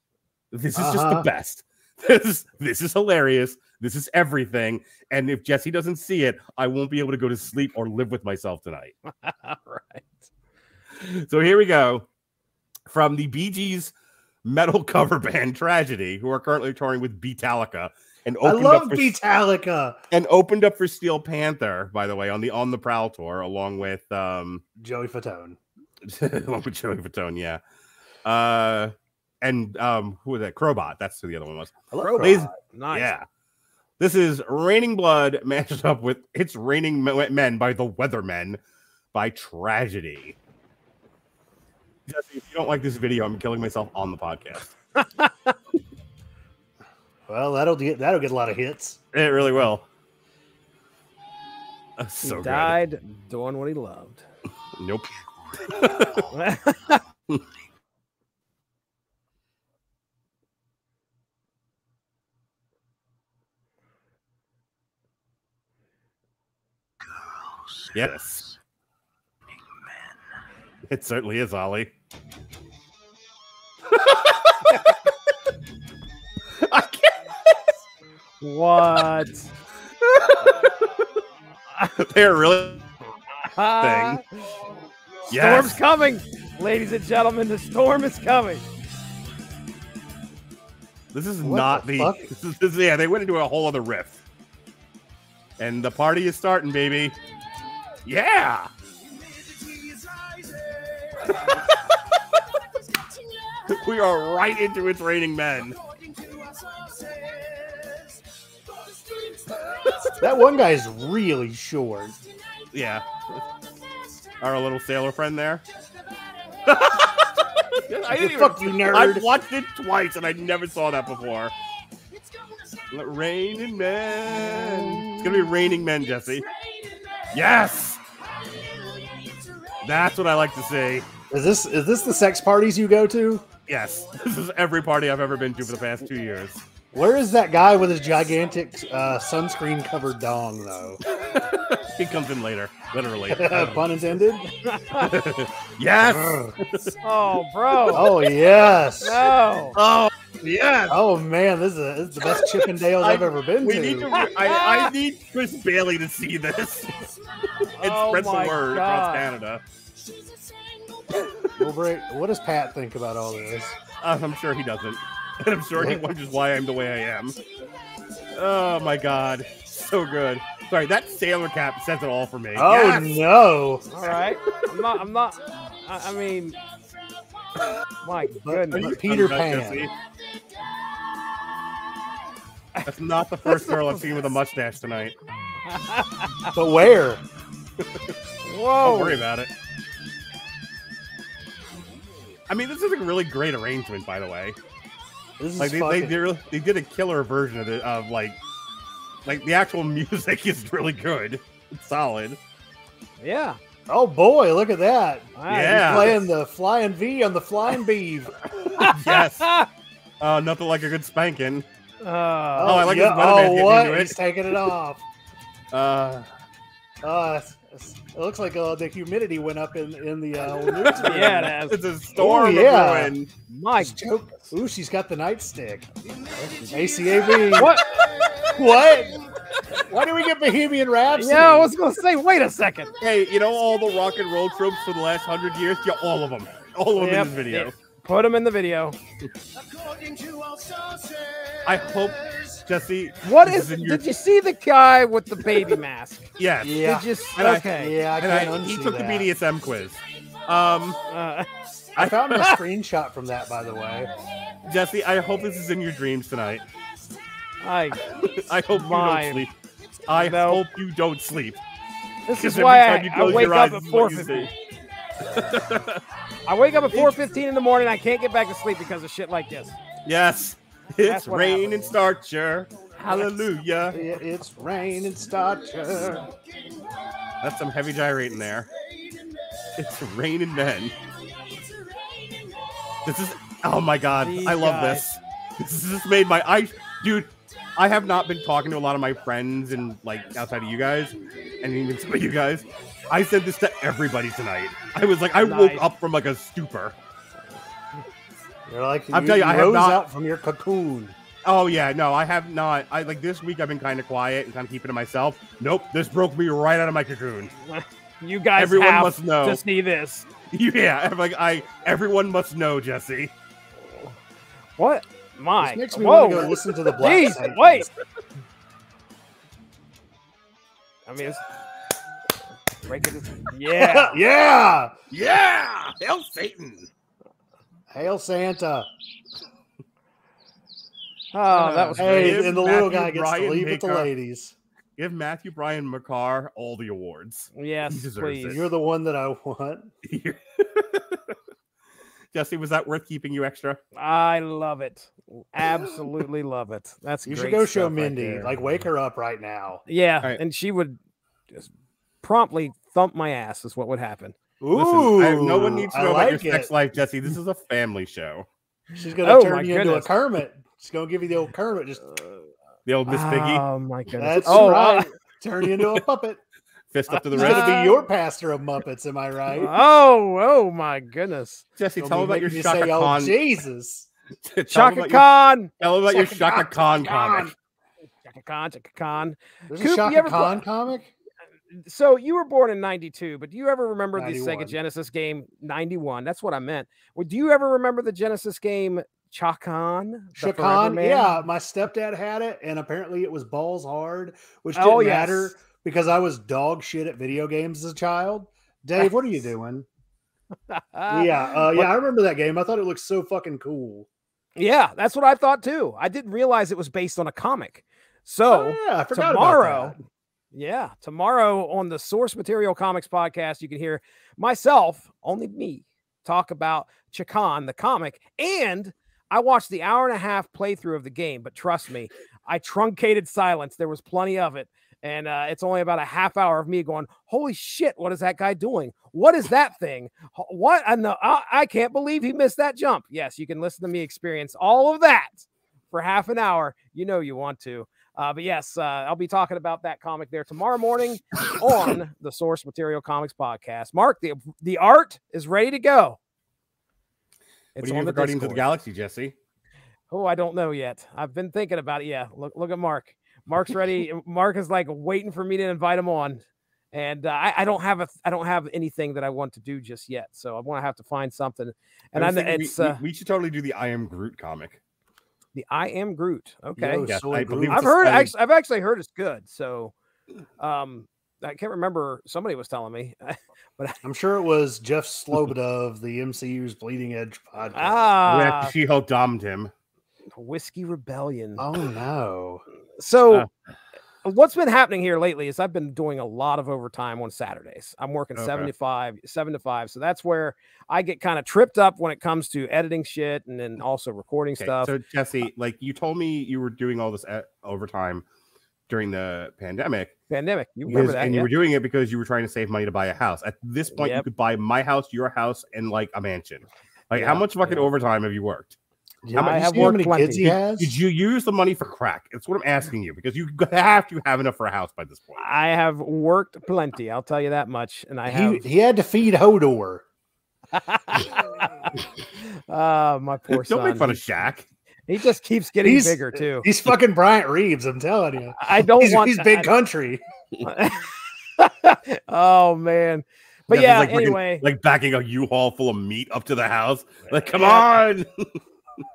[SPEAKER 1] This is just the best. This is hilarious. This is everything. And if Jesse doesn't see it, I won't be able to go to sleep or live with myself tonight.
[SPEAKER 2] All right.
[SPEAKER 1] So here we go. From the Bee Gees metal cover band Tragedy, who are currently touring with Beatallica. And
[SPEAKER 3] I love Beatallica.
[SPEAKER 1] And opened up for Steel Panther, by the way, on the Prowl tour, along with
[SPEAKER 3] Joey Fatone.
[SPEAKER 1] Along with Joey Fatone, yeah. And who was that? Crowbot. That's who the other one was.
[SPEAKER 2] Crowbot. Nice.
[SPEAKER 1] Yeah. This is Raining Blood mashed up with It's Raining Men by the Weathermen. by Tragedy. Jesse, if you don't like this video, I'm killing myself on the podcast.
[SPEAKER 3] Well, that'll get a lot of hits.
[SPEAKER 1] It really will. That's so
[SPEAKER 2] he died doing what he loved.
[SPEAKER 1] Nope. Yes. It certainly is, Ollie. I can't.
[SPEAKER 2] What?
[SPEAKER 1] They're really thing.
[SPEAKER 2] Storm's coming, ladies and gentlemen. The storm is coming.
[SPEAKER 1] This is not the. This is, yeah, they went into a whole other riff. And the party is starting, baby. Yeah. We are right into It's Raining Men.
[SPEAKER 3] That one guy's really short.
[SPEAKER 1] Yeah. Our little sailor friend there.
[SPEAKER 3] Fuck you, nerd.
[SPEAKER 1] I've watched it twice and I never saw that before. Raining Men. It's gonna be Raining Men, Jesse. Yes. That's what I like to see.
[SPEAKER 3] Is this the sex parties you go to?
[SPEAKER 1] Yes. This is every party I've ever been to for the past 2 years.
[SPEAKER 3] Where is that guy with his gigantic sunscreen-covered dong, though?
[SPEAKER 1] He comes in later, literally.
[SPEAKER 3] Pun intended?
[SPEAKER 1] Yes!
[SPEAKER 2] Oh, bro.
[SPEAKER 3] Oh, yes.
[SPEAKER 2] No.
[SPEAKER 1] Oh, yes!
[SPEAKER 3] Oh, man, this is the best Chippendales I've ever been to.
[SPEAKER 1] I need Chris Bailey to see this and spread the word across Canada.
[SPEAKER 3] What does Pat think about all this?
[SPEAKER 1] I'm sure he doesn't. And I'm sure he wonders why I'm the way I am. Oh, my God. So good. Sorry, that sailor cap says it all for me.
[SPEAKER 3] Oh, yes! No.
[SPEAKER 2] All right. I'm not. I mean, my goodness.
[SPEAKER 3] Peter Pan.
[SPEAKER 1] That's not the first girl I've seen with a mustache tonight.
[SPEAKER 3] But where?
[SPEAKER 2] Whoa.
[SPEAKER 1] Don't worry about it. I mean, this is a really great arrangement, by the way.
[SPEAKER 3] This is
[SPEAKER 1] like they did a killer version of it. Of like the actual music is really good. It's solid.
[SPEAKER 2] Yeah.
[SPEAKER 3] Oh boy, look at that!
[SPEAKER 1] Yeah,
[SPEAKER 3] he's playing the flying V on the flying beeve.
[SPEAKER 1] Yes. Nothing like a good spanking.
[SPEAKER 3] I like this. Oh, what? He's taking it off. It looks like the humidity went up in the
[SPEAKER 2] yeah, it has.
[SPEAKER 1] It's a storm.
[SPEAKER 2] My
[SPEAKER 3] ooh, she's got the nightstick. ACAB.
[SPEAKER 2] What?
[SPEAKER 3] What? Why do we get Bohemian Rhapsody?
[SPEAKER 2] Yeah, I was gonna say. Wait a second.
[SPEAKER 1] Hey, you know all the rock and roll tropes for the last 100 years? Yeah, all of them. All of them in this video.
[SPEAKER 2] Put them in the video.
[SPEAKER 1] I hope, Jesse.
[SPEAKER 2] What is? Did you see the guy with the baby mask?
[SPEAKER 1] Yes.
[SPEAKER 3] Yeah.
[SPEAKER 2] Did you? Okay.
[SPEAKER 3] Yeah, I can't unsee
[SPEAKER 1] he took
[SPEAKER 3] that.
[SPEAKER 1] the BDSM quiz.
[SPEAKER 3] I found a screenshot from that, by the way.
[SPEAKER 1] Jesse, I hope this is in your dreams tonight.
[SPEAKER 2] I
[SPEAKER 1] hope you don't sleep. I hope you don't sleep.
[SPEAKER 2] This is why I wake up at 4:50. I wake up at 4:15 in the morning. I can't get back to sleep because of shit like this.
[SPEAKER 1] Yes. It's rain and Starcher. Hallelujah.
[SPEAKER 3] It's rain and Starcher.
[SPEAKER 1] That's some heavy gyrating there. It's Raining Men. This is, oh my God. I love this. This has made my, dude, I have not been talking to a lot of my friends and like outside of you guys and even some of you guys. I said this to everybody tonight. I was like, I woke up from like a stupor.
[SPEAKER 3] You're like,
[SPEAKER 1] I'll tell you, I have not
[SPEAKER 3] out from your cocoon.
[SPEAKER 1] Oh yeah, no, I have not. I like this week. I've been kind of quiet and kind of keeping to myself. Nope, this broke me right out of my cocoon.
[SPEAKER 2] You guys,
[SPEAKER 1] everyone must know
[SPEAKER 2] to see this.
[SPEAKER 1] Yeah, everyone must know, Jesse.
[SPEAKER 2] What? My,
[SPEAKER 3] this makes me want to go listen to the Black
[SPEAKER 2] Jeez, wait. I mean, yeah,
[SPEAKER 1] yeah. Hail Satan.
[SPEAKER 3] Hail Santa.
[SPEAKER 2] Oh, that was great.
[SPEAKER 3] And the little guy gets to leave with the ladies.
[SPEAKER 1] Give Matthew Brian McCarr all the awards.
[SPEAKER 2] Yes, please.
[SPEAKER 3] You're the one that I want.
[SPEAKER 1] Jesse, was that worth keeping you extra?
[SPEAKER 2] I love it. Absolutely love it. That's
[SPEAKER 3] you
[SPEAKER 2] great
[SPEAKER 3] should go show
[SPEAKER 2] right
[SPEAKER 3] Mindy.
[SPEAKER 2] there.
[SPEAKER 3] Like, wake her up right now.
[SPEAKER 2] Yeah, right. And she would just promptly thump my ass is what would happen.
[SPEAKER 3] Ooh,
[SPEAKER 1] listen, no one needs to know about your sex life, Jesse. This is a family show.
[SPEAKER 3] She's gonna turn you into a Kermit. She's gonna give you the old Kermit, just
[SPEAKER 1] the old Miss Piggy.
[SPEAKER 2] Oh my goodness!
[SPEAKER 3] That's right. Turn you into a puppet.
[SPEAKER 1] Fist up to the
[SPEAKER 3] wrist. It's gonna be your pastor of Muppets, am I right?
[SPEAKER 2] Oh my goodness!
[SPEAKER 1] Jesse, tell me about your Shaka
[SPEAKER 3] say,
[SPEAKER 1] Khan.
[SPEAKER 3] Oh, Jesus,
[SPEAKER 2] Shaka Khan.
[SPEAKER 1] Tell me about your Shaka Khan comic.
[SPEAKER 2] Shaka Khan.
[SPEAKER 3] There's a Shaka Khan comic.
[SPEAKER 2] So you were born in 92, but do you ever remember
[SPEAKER 3] 91.
[SPEAKER 2] the Sega Genesis game 91? That's what I meant. Well, do you ever remember the Genesis game Chakan?
[SPEAKER 3] Yeah, my stepdad had it, and apparently it was balls hard, which didn't matter because I was dog shit at video games as a child. Dave, what are you doing? I remember that game. I thought it looked so fucking cool.
[SPEAKER 2] Yeah, that's what I thought too. I didn't realize it was based on a comic. So
[SPEAKER 3] I forgot
[SPEAKER 2] tomorrow.
[SPEAKER 3] About that.
[SPEAKER 2] Yeah, tomorrow on the Source Material Comics podcast, you can hear myself, only me, talk about Chakan, the comic, and I watched the 1.5-hour playthrough of the game, but trust me, I truncated silence. There was plenty of it, and it's only about a half hour of me going, holy shit, what is that guy doing? What is that thing? What? I can't believe he missed that jump. Yes, you can listen to me experience all of that for half an hour. You know you want to. But yes, I'll be talking about that comic there tomorrow morning on the Source Material Comics podcast. Mark, the art is ready to go.
[SPEAKER 1] What are you doing Guardians of the Galaxy, Jesse?
[SPEAKER 2] Oh, I don't know yet. I've been thinking about it. Yeah, look at Mark. Mark's ready. Mark is like waiting for me to invite him on, and I don't have anything that I want to do just yet. So I want to have to find something. And
[SPEAKER 1] we should totally do the I Am Groot comic.
[SPEAKER 2] The I Am Groot. Okay.
[SPEAKER 1] Yes, I believe
[SPEAKER 2] I've actually heard it's good. So I can't remember. Somebody was telling me, but
[SPEAKER 3] I'm sure it was Jeff Sloboda of the MCU's Bleeding Edge podcast.
[SPEAKER 1] Where She-Hulk domed him.
[SPEAKER 2] Whiskey Rebellion.
[SPEAKER 3] Oh no.
[SPEAKER 2] So what's been happening here lately is I've been doing a lot of overtime on Saturdays. I'm working 7 to 5. So that's where I get kind of tripped up when it comes to editing shit and then also recording stuff.
[SPEAKER 1] So Jesse, like you told me you were doing all this overtime during the pandemic.
[SPEAKER 2] You remember that?
[SPEAKER 1] And you were doing it because you were trying to save money to buy a house. At this point, you could buy my house, your house, and like a mansion. Like how much fucking overtime have you worked?
[SPEAKER 2] I have worked plenty.
[SPEAKER 1] Did you use the money for crack? That's what I'm asking you because you have to have enough for a house by this point.
[SPEAKER 2] I have worked plenty. I'll tell you that much. And
[SPEAKER 3] he had to feed Hodor.
[SPEAKER 2] My poor son.
[SPEAKER 1] Don't make fun of Shaq.
[SPEAKER 2] He just keeps getting bigger too.
[SPEAKER 3] He's fucking Bryant Reeves. I'm telling you.
[SPEAKER 2] He's
[SPEAKER 3] big country.
[SPEAKER 2] Oh man. But anyway,
[SPEAKER 1] like backing a U-Haul full of meat up to the house. Like, come on.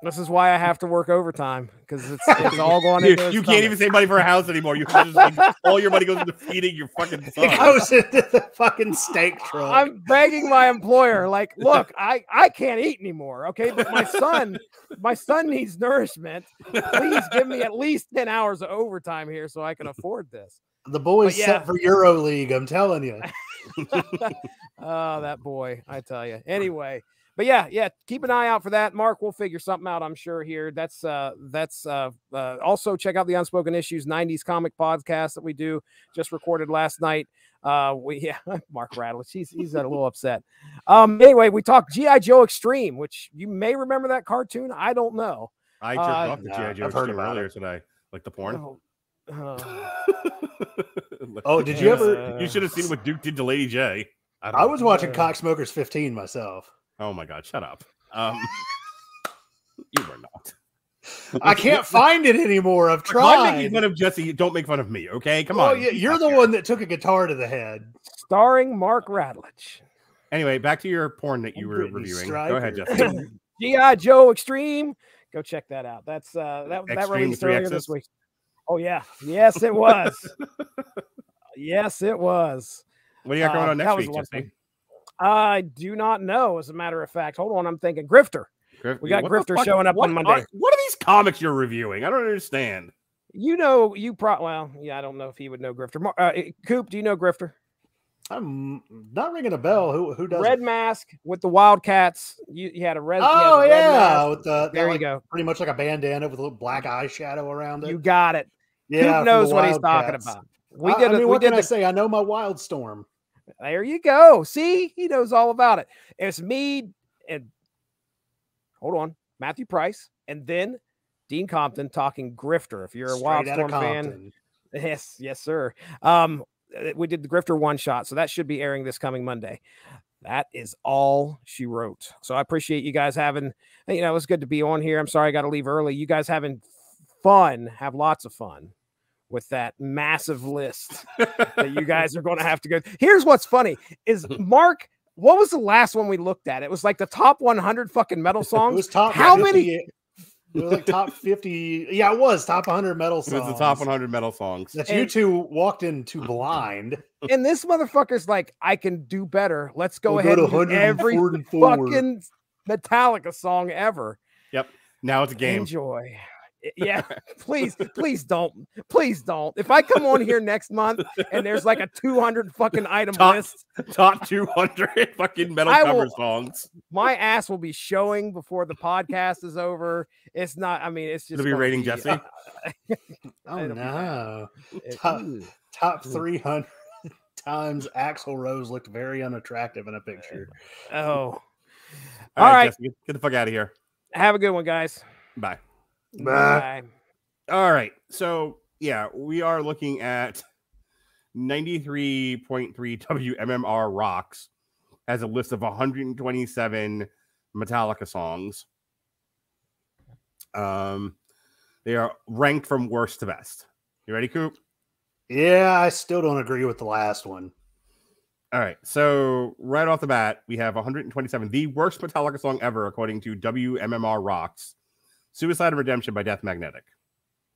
[SPEAKER 2] This is why I have to work overtime because it's all going into
[SPEAKER 1] you can't even save money for a house anymore. You just all your money goes into feeding your fucking son.
[SPEAKER 3] It goes into the fucking steak truck.
[SPEAKER 2] I'm begging my employer, like, look, I can't eat anymore. Okay, but my son needs nourishment. Please give me at least 10 hours of overtime here so I can afford this.
[SPEAKER 3] The boy's set for Euro League. I'm telling you.
[SPEAKER 2] Oh, that boy, I tell you. Anyway. But yeah, keep an eye out for that. Mark, we'll figure something out, I'm sure, here. That's also check out the Unspoken Issues 90s comic podcast that we do, just recorded last night. Mark Radulich, he's a little upset. Anyway, we talked G.I. Joe Extreme, which you may remember that cartoon. I don't know.
[SPEAKER 1] I jerked off the G.I. Joe Extreme earlier today, like the porn.
[SPEAKER 3] Did you ever?
[SPEAKER 1] You should have seen what Duke did to Lady J.
[SPEAKER 3] I was watching Cocksmokers 15 myself.
[SPEAKER 1] Oh my God, shut up. You were not.
[SPEAKER 3] I can't find it anymore. I've tried.
[SPEAKER 1] I'm making fun of Jesse. Don't make fun of me, okay? Come on.
[SPEAKER 3] You're the one that took a guitar to the head.
[SPEAKER 2] Starring Mark Radulich.
[SPEAKER 1] Anyway, back to your porn that you were reviewing. Go ahead, Jesse.
[SPEAKER 2] G.I. Joe Extreme. Go check that out. That's that released earlier this week. Oh yeah. Yes, it was. Yes, it was.
[SPEAKER 1] What do you got going on next week, Jesse?
[SPEAKER 2] I do not know, as a matter of fact. Hold on, I'm thinking Grifter. We got Grifter showing up on Monday.
[SPEAKER 1] What are these comics you're reviewing? I don't understand.
[SPEAKER 2] You know, well, yeah, I don't know if he would know Grifter. Coop, do you know Grifter?
[SPEAKER 3] I'm not ringing a bell. Who does
[SPEAKER 2] Red Mask with the Wildcats? You had a red.
[SPEAKER 3] Oh
[SPEAKER 2] red
[SPEAKER 3] yeah,
[SPEAKER 2] mask.
[SPEAKER 3] with the
[SPEAKER 2] there you go.
[SPEAKER 3] Pretty much like a bandana with a little black eyeshadow around it.
[SPEAKER 2] You got it.
[SPEAKER 3] Yeah,
[SPEAKER 2] Coop knows what he's talking about.
[SPEAKER 3] What can I say? I know my Wildstorm.
[SPEAKER 2] There you go. See, he knows all about it. It's me and hold on, Matthew Price, and then Dean Compton talking Grifter. If you're a Wildstorm fan, yes, sir. We did the Grifter one shot, so that should be airing this coming Monday. That is all she wrote. So I appreciate you guys having, it was good to be on here. I'm sorry I got to leave early. You guys having fun, have lots of fun with that massive list that you guys are going to have to go. Here's what's funny is Mark, what was the last one we looked at? It was like the top 100 fucking metal songs.
[SPEAKER 3] It was top
[SPEAKER 2] How
[SPEAKER 3] 50,
[SPEAKER 2] many?
[SPEAKER 3] It was like top 50. Yeah, it was top 100 metal songs.
[SPEAKER 1] It was the top 100 metal songs.
[SPEAKER 3] That you two walked into blind.
[SPEAKER 2] And this motherfucker's like, I can do better. Let's go ahead and do every fucking Metallica song ever.
[SPEAKER 1] Yep. Now it's a game.
[SPEAKER 2] Enjoy. Yeah, please don't. If I come on here next month and there's like a 200 fucking item list,
[SPEAKER 1] top 200 fucking metal cover songs,
[SPEAKER 2] my ass will be showing before the podcast is over. It's not. I mean, it's just
[SPEAKER 1] to be rating Jesse.
[SPEAKER 3] Oh no! Top 300 times Axl Rose looked very unattractive in a picture.
[SPEAKER 2] Oh,
[SPEAKER 1] all right. Jesse, get the fuck out of here.
[SPEAKER 2] Have a good one, guys.
[SPEAKER 1] Bye.
[SPEAKER 2] Bye.
[SPEAKER 1] All right. So, yeah, we are looking at 93.3 WMMR Rocks has a list of 127 Metallica songs. They are ranked from worst to best. You ready, Coop?
[SPEAKER 3] Yeah, I still don't agree with the last one.
[SPEAKER 1] All right. So, right off the bat, we have 127. The worst Metallica song ever, according to WMMR Rocks. Suicide and Redemption by Death Magnetic.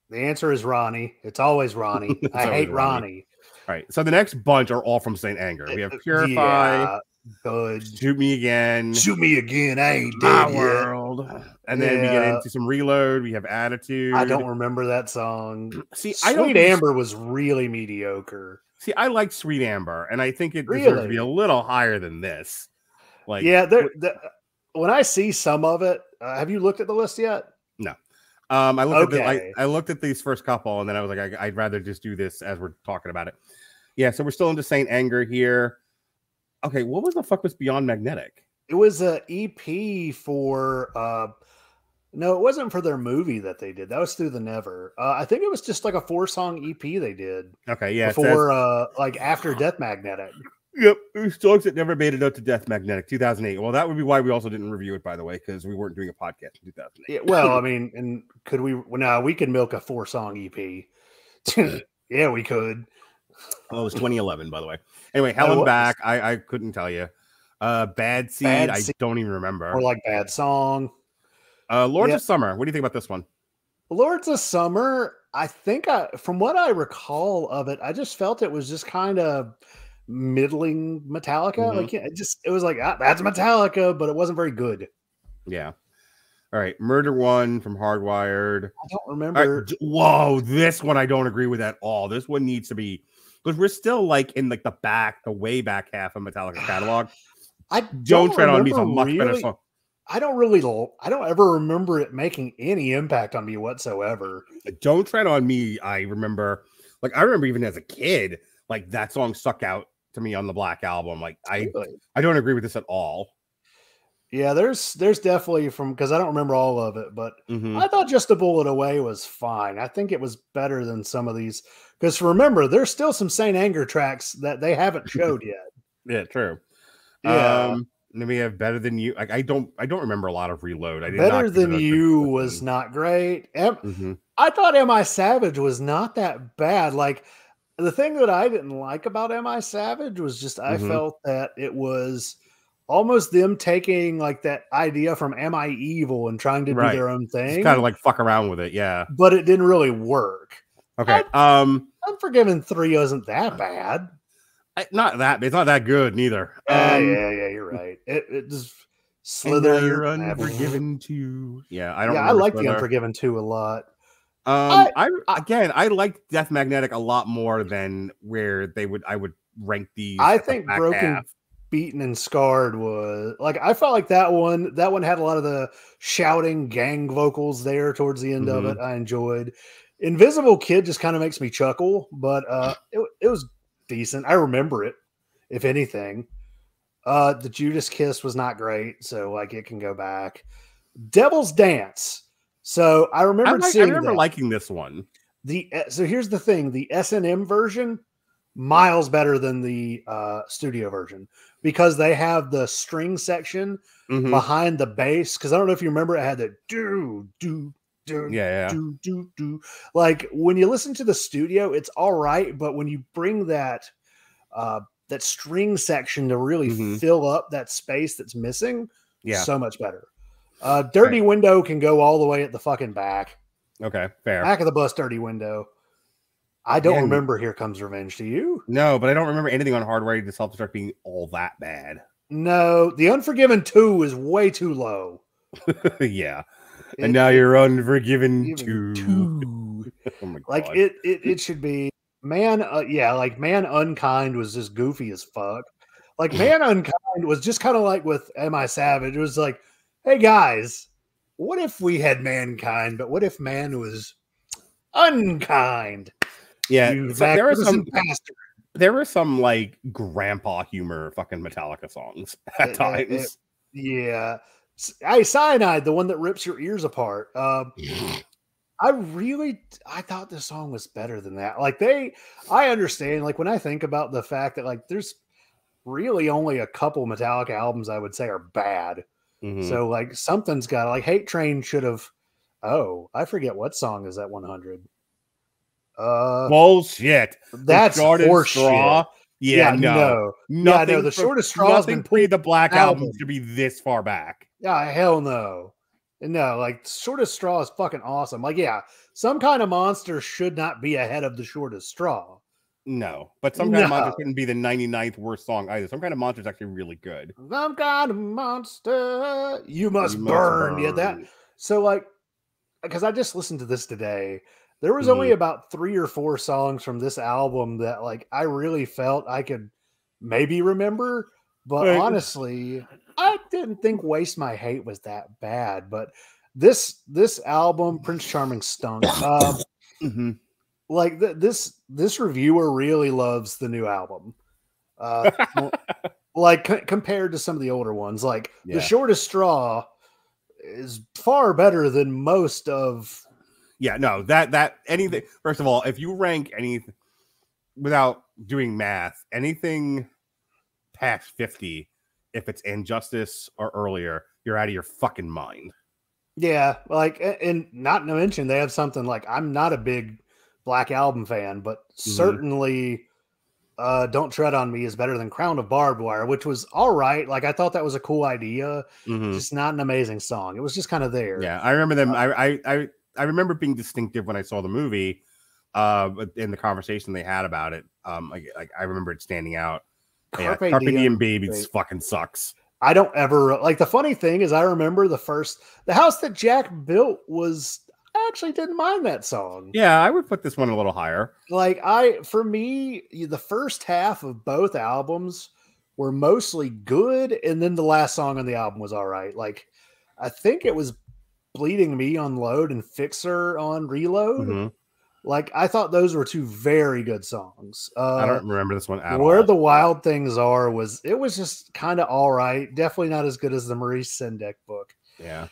[SPEAKER 3] The answer is Ronnie. It's always Ronnie. I hate Ronnie.
[SPEAKER 1] All right. So the next bunch are all from Saint Anger. We have Purify.
[SPEAKER 3] Good.
[SPEAKER 1] Shoot Me Again.
[SPEAKER 3] Shoot Me Again. I ain't dead yet.
[SPEAKER 1] World. And then we get into some Reload. We have Attitude.
[SPEAKER 3] I don't remember that song.
[SPEAKER 1] See,
[SPEAKER 3] Sweet Amber was really mediocre.
[SPEAKER 1] See, I like Sweet Amber, and I think it deserves to be a little higher than this. Like,
[SPEAKER 3] yeah, when I see some of it, have you looked at the list yet?
[SPEAKER 1] No. I looked at these first couple, and then I was like, I'd rather just do this as we're talking about it. Yeah, so we're still into Saint Anger here. Okay, what was the fuck was Beyond Magnetic?
[SPEAKER 3] It was an EP for no, it wasn't for their movie that they did. That was through the Never. I think it was just like a 4-song EP they did.
[SPEAKER 1] Okay, yeah.
[SPEAKER 3] Before like after Death Magnetic.
[SPEAKER 1] Yep, songs that never made it out to Death Magnetic, 2008. Well, that would be why we also didn't review it, by the way, because we weren't doing a podcast in 2008.
[SPEAKER 3] Yeah, well, I mean, and could we? No, we could milk a 4-song EP. Yeah, we could.
[SPEAKER 1] Well, it was 2011, by the way. Anyway, Hell and Back, I couldn't tell you. Bad Seed, I don't even remember.
[SPEAKER 3] Or like Bad Song.
[SPEAKER 1] Lords of Summer. What do you think about this one?
[SPEAKER 3] Lords of Summer, I think from what I recall of it, I just felt it was just kind of middling Metallica.
[SPEAKER 1] Mm-hmm.
[SPEAKER 3] Like it was like that's Metallica, but it wasn't very good.
[SPEAKER 1] Yeah. All right, Murder One from Hardwired.
[SPEAKER 3] I don't remember.
[SPEAKER 1] Right. Whoa, this one I don't agree with at all. This one needs to be, because we're still like in like the way back half of Metallica catalog.
[SPEAKER 3] I
[SPEAKER 1] Don't Tread on Me is a much better song.
[SPEAKER 3] I don't ever remember it making any impact on me whatsoever.
[SPEAKER 1] Don't Tread on Me, I remember even as a kid, like that song stuck out to me on the Black Album. Like I don't agree with this at all.
[SPEAKER 3] Yeah, there's definitely because I don't remember all of it, but I thought Just a Bullet Away was fine. I think it was better than some of these, because remember, there's still some Saint Anger tracks that they haven't showed yet.
[SPEAKER 1] Yeah, true.
[SPEAKER 3] Yeah.
[SPEAKER 1] And then we have Better Than You. Like I don't remember a lot of Reload.
[SPEAKER 3] Better Than You was not great. I thought M.I. Savage was not that bad. Like the thing that I didn't like about M.I. Savage was just I felt that it was almost them taking like that idea from Am I Evil and trying to do their own thing.
[SPEAKER 1] Kind of like fuck around with it, yeah.
[SPEAKER 3] But it didn't really work.
[SPEAKER 1] Okay.
[SPEAKER 3] Unforgiven 3 isn't that bad.
[SPEAKER 1] It's not that good neither.
[SPEAKER 3] Yeah, you're right. It just Slither.
[SPEAKER 1] You're Unforgiven 2. Yeah, I
[SPEAKER 3] like the Unforgiven 2 a lot.
[SPEAKER 1] I liked Death Magnetic a lot more than where I would rank these.
[SPEAKER 3] I think Broken, Beaten, and Scarred was like, I felt like that one had a lot of the shouting gang vocals there towards the end of it. I enjoyed. Invisible Kid just kind of makes me chuckle, but it was decent. I remember it, if anything. The Judas Kiss was not great, so like it can go back. Devil's Dance. So I remember
[SPEAKER 1] liking this one.
[SPEAKER 3] So here's the thing: the S&M version, miles better than the studio version, because they have the string section behind the bass. Because I don't know if you remember, it had the do. Like when you listen to the studio, it's all right, but when you bring that that string section to really fill up that space that's missing, so much better. Dirty Window can go all the way at the fucking back.
[SPEAKER 1] Okay, fair.
[SPEAKER 3] Back of the bus, Dirty Window. I don't remember Here Comes Revenge. Do you?
[SPEAKER 1] No, but I don't remember anything on Hardwired to Self-Destruct being all that bad.
[SPEAKER 3] No, The Unforgiven 2 is way too low.
[SPEAKER 1] Yeah. And now you're Unforgiven 2. Oh my God.
[SPEAKER 3] Like it should be Man Unkind was just goofy as fuck. Like Man Unkind was just kind of like with Am I Savage? It was like, hey guys, what if we had mankind, but what if man was unkind?
[SPEAKER 1] Yeah, so there were some like grandpa humor fucking Metallica songs at times.
[SPEAKER 3] Yeah. Cyanide, the one that rips your ears apart. I thought this song was better than that. Like I understand, like when I think about the fact that like there's really only a couple Metallica albums I would say are bad. So like something's got like Hate Train should have. Oh, I forget what song is that 100.
[SPEAKER 1] Bullshit.
[SPEAKER 3] That's horseshit.
[SPEAKER 1] No.
[SPEAKER 3] The Shortest Straw has been
[SPEAKER 1] pre the Black album to be this far back.
[SPEAKER 3] Yeah, hell no. No, like Shortest Straw is fucking awesome. Like, yeah, Some Kind of Monster should not be ahead of the Shortest Straw.
[SPEAKER 1] No, but Some Kind of Monster couldn't be the 99th worst song either. Some Kind of Monster is actually really good.
[SPEAKER 3] Some kind of monster, you must burn. Yeah, that. So like, because I just listened to this today, there was only about 3 or 4 songs from this album that like I really felt I could maybe remember, but honestly, I didn't think Waste My Hate was that bad. But this album, Prince Charming, stunk. Like this reviewer really loves the new album, like compared to some of the older ones. Like The Shortest Straw is far better than most of.
[SPEAKER 1] Yeah, no, that anything. First of all, if you rank anything without doing math, anything past 50, if it's Injustice or earlier, you're out of your fucking mind.
[SPEAKER 3] Yeah, like, and not to mention they have something like, I'm not a big Black Album fan, but certainly Don't Tread on Me is better than Crown of Barbed Wire, which was all right. Like, I thought that was a cool idea. Just not an amazing song. It was just kind of there.
[SPEAKER 1] Yeah, I remember them. I remember being distinctive when I saw the movie, in the conversation they had about it. Like I remember it standing out. Carpe Diem Babies fucking sucks.
[SPEAKER 3] I don't ever like. The funny thing is, I remember the house that Jack built was. I actually didn't mind that song.
[SPEAKER 1] Yeah, I would put this one a little higher.
[SPEAKER 3] Like for me, the first half of both albums were mostly good, and then the last song on the album was all right. Like I think it was Bleeding Me on Load and Fixer on Reload. Like I thought those were 2 very good songs.
[SPEAKER 1] I don't remember this one at all.
[SPEAKER 3] Where the Wild Things Are was just kind of all right. Definitely not as good as the Maurice Sendak book.
[SPEAKER 1] Yeah.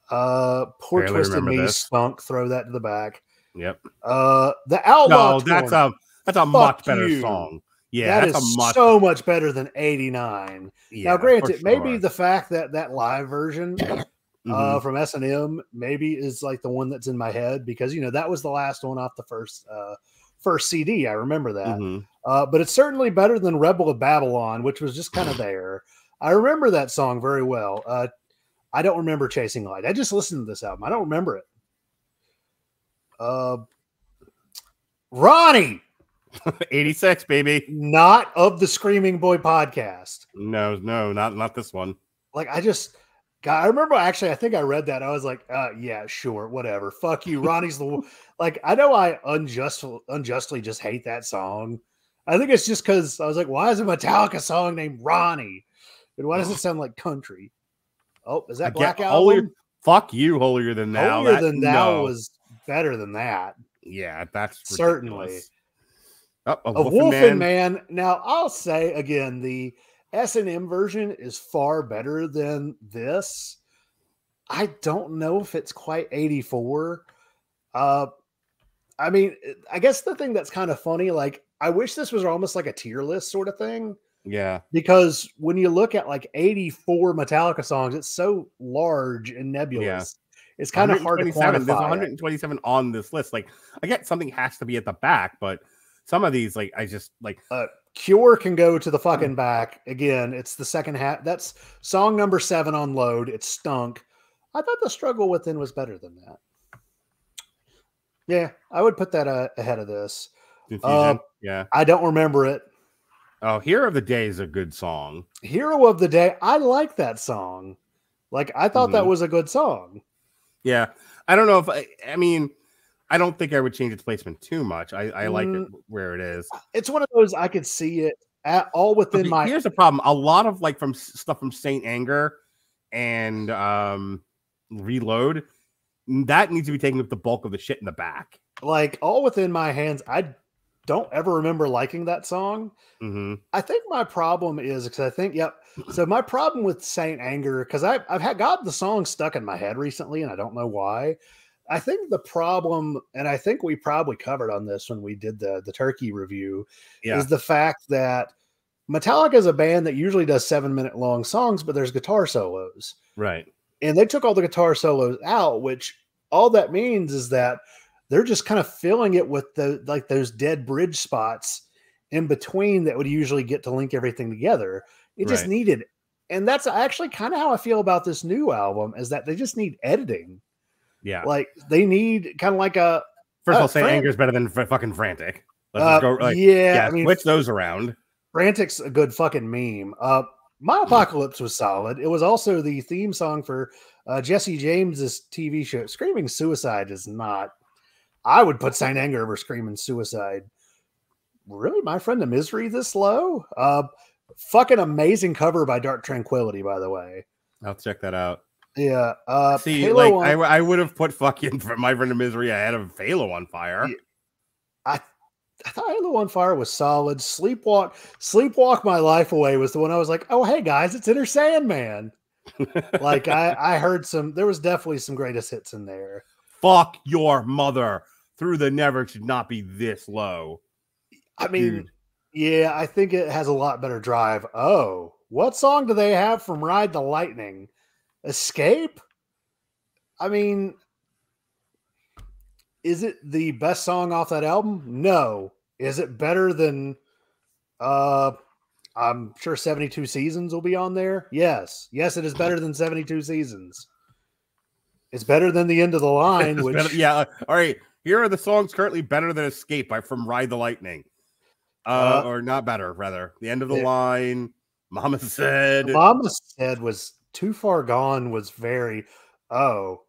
[SPEAKER 3] Poor
[SPEAKER 1] Barely
[SPEAKER 3] Twisted Me Spunk. Throw that to the back.
[SPEAKER 1] Yep.
[SPEAKER 3] The Outlaw.
[SPEAKER 1] No, that's a much better song. Yeah,
[SPEAKER 3] that is so much better than 89. Yeah, now, granted, maybe the fact that live version from S&M maybe is like the one that's in my head because that was the last one off the first CD. I remember that. But it's certainly better than Rebel of Babylon, which was just kind of there. I remember that song very well. I don't remember Chasing Light. I just listened to this album. I don't remember it. Ronnie.
[SPEAKER 1] 86, baby.
[SPEAKER 3] Not of the Screaming Boy podcast.
[SPEAKER 1] No, not this one.
[SPEAKER 3] Like God, I remember actually, I think I read that. I was like, yeah, sure, whatever. Fuck you. Ronnie's the like, I know I unjustly just hate that song. I think it's just because I was like, why is a Metallica song named Ronnie? And why does it sound like country? Oh, is that Black Album?
[SPEAKER 1] Fuck you, Holier Than Thou.
[SPEAKER 3] Holier Than Thou was better than that.
[SPEAKER 1] Yeah, that's
[SPEAKER 3] certainly.
[SPEAKER 1] Oh,
[SPEAKER 3] a Wolfen Man. Now, I'll say again, the S&M version is far better than this. I don't know if it's quite 84. I mean, I guess the thing that's kind of funny, like, I wish this was almost like a tier list sort of thing.
[SPEAKER 1] Yeah.
[SPEAKER 3] Because when you look at like 84 Metallica songs, it's so large and nebulous. Yeah. It's kind of hard to quantify.
[SPEAKER 1] There's 127 on this list. Like, I get something has to be at the back, but some of these, like, I just like
[SPEAKER 3] Cure can go to the fucking back. Again, it's the second half. That's song number 7 on Load. It stunk. I thought The Struggle Within was better than that. Yeah, I would put that ahead of this.
[SPEAKER 1] Yeah.
[SPEAKER 3] I don't remember it.
[SPEAKER 1] Oh, Hero of the Day is a good song.
[SPEAKER 3] Hero of the Day. I like that song. Like, I thought that was a good song.
[SPEAKER 1] Yeah. I don't know if I mean, I don't think I would change its placement too much. I like it where it is.
[SPEAKER 3] It's one of those I could see it at all within my.
[SPEAKER 1] Here's the problem: a lot of like from stuff from Saint Anger and Reload, that needs to be taking up the bulk of the shit in the back.
[SPEAKER 3] Like All Within My Hands, I don't ever remember liking that song. I think my problem is because I think So my problem with Saint Anger, because I've got the song stuck in my head recently, and I don't know why. I think the problem, and I think we probably covered on this when we did the Turkey review, is the fact that Metallica is a band that usually does 7-minute long songs, but there's guitar solos.
[SPEAKER 1] Right.
[SPEAKER 3] And they took all the guitar solos out, which all that means is that they're just kind of filling it with those dead bridge spots in between that would usually get to link everything together. It just needed, and that's actually kind of how I feel about this new album, is that they just need editing.
[SPEAKER 1] Yeah.
[SPEAKER 3] Like they need kind of like a.
[SPEAKER 1] First of all, Saint Anger is better than fucking Frantic. Let's just go. Like, I mean, switch those around.
[SPEAKER 3] Frantic's a good fucking meme. My Apocalypse was solid. It was also the theme song for Jesse James's TV show. Screaming Suicide is not. I would put Saint Anger over Screaming Suicide. Really, My Friend the Misery this low? Fucking amazing cover by Dark Tranquillity, by the way.
[SPEAKER 1] I'll check that out.
[SPEAKER 3] Yeah.
[SPEAKER 1] See, Halo like I would have put fucking My Friend of Misery ahead of Halo on Fire.
[SPEAKER 3] I thought Halo on Fire was solid. Sleepwalk My Life Away was the one I was like, oh, hey guys, it's Inner Sandman. Like I heard there was definitely some greatest hits in there.
[SPEAKER 1] Fuck your mother. Through the Never should not be this low.
[SPEAKER 3] I mean, yeah, I think it has a lot better drive. Oh, what song do they have from Ride the Lightning? Escape? I mean, is it the best song off that album? No. Is it better than I'm sure 72 Seasons will be on there? Yes. Yes, it is better than 72 Seasons. It's better than The End of the Line. Which...
[SPEAKER 1] all right. Here are the songs currently better than Escape from Ride the Lightning. Or not better, rather. The End of the Line. Mama Said
[SPEAKER 3] was Too Far Gone was very. Oh,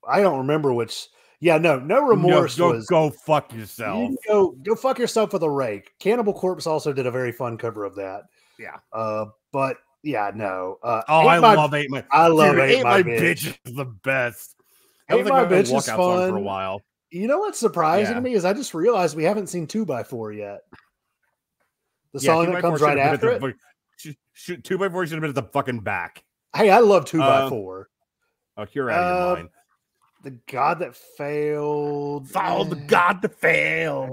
[SPEAKER 3] I don't remember which. Yeah, no remorse.
[SPEAKER 1] Go fuck yourself.
[SPEAKER 3] Go fuck yourself with a rake. Cannibal Corpse also did a very fun cover of that.
[SPEAKER 1] Yeah.
[SPEAKER 3] But yeah, no.
[SPEAKER 1] I love Ate My.
[SPEAKER 3] I love
[SPEAKER 1] Ate My Bitch is the best.
[SPEAKER 3] Ate My Bitch is fun
[SPEAKER 1] for a while.
[SPEAKER 3] You know what's surprising to me is I just realized we haven't seen 2x4 yet. The song that comes right after it.
[SPEAKER 1] 2x4 should have been at the fucking back.
[SPEAKER 3] Hey, I love 2x4.
[SPEAKER 1] Oh, you're out of your mind.
[SPEAKER 3] The God That Failed.
[SPEAKER 1] Follow the God That Failed.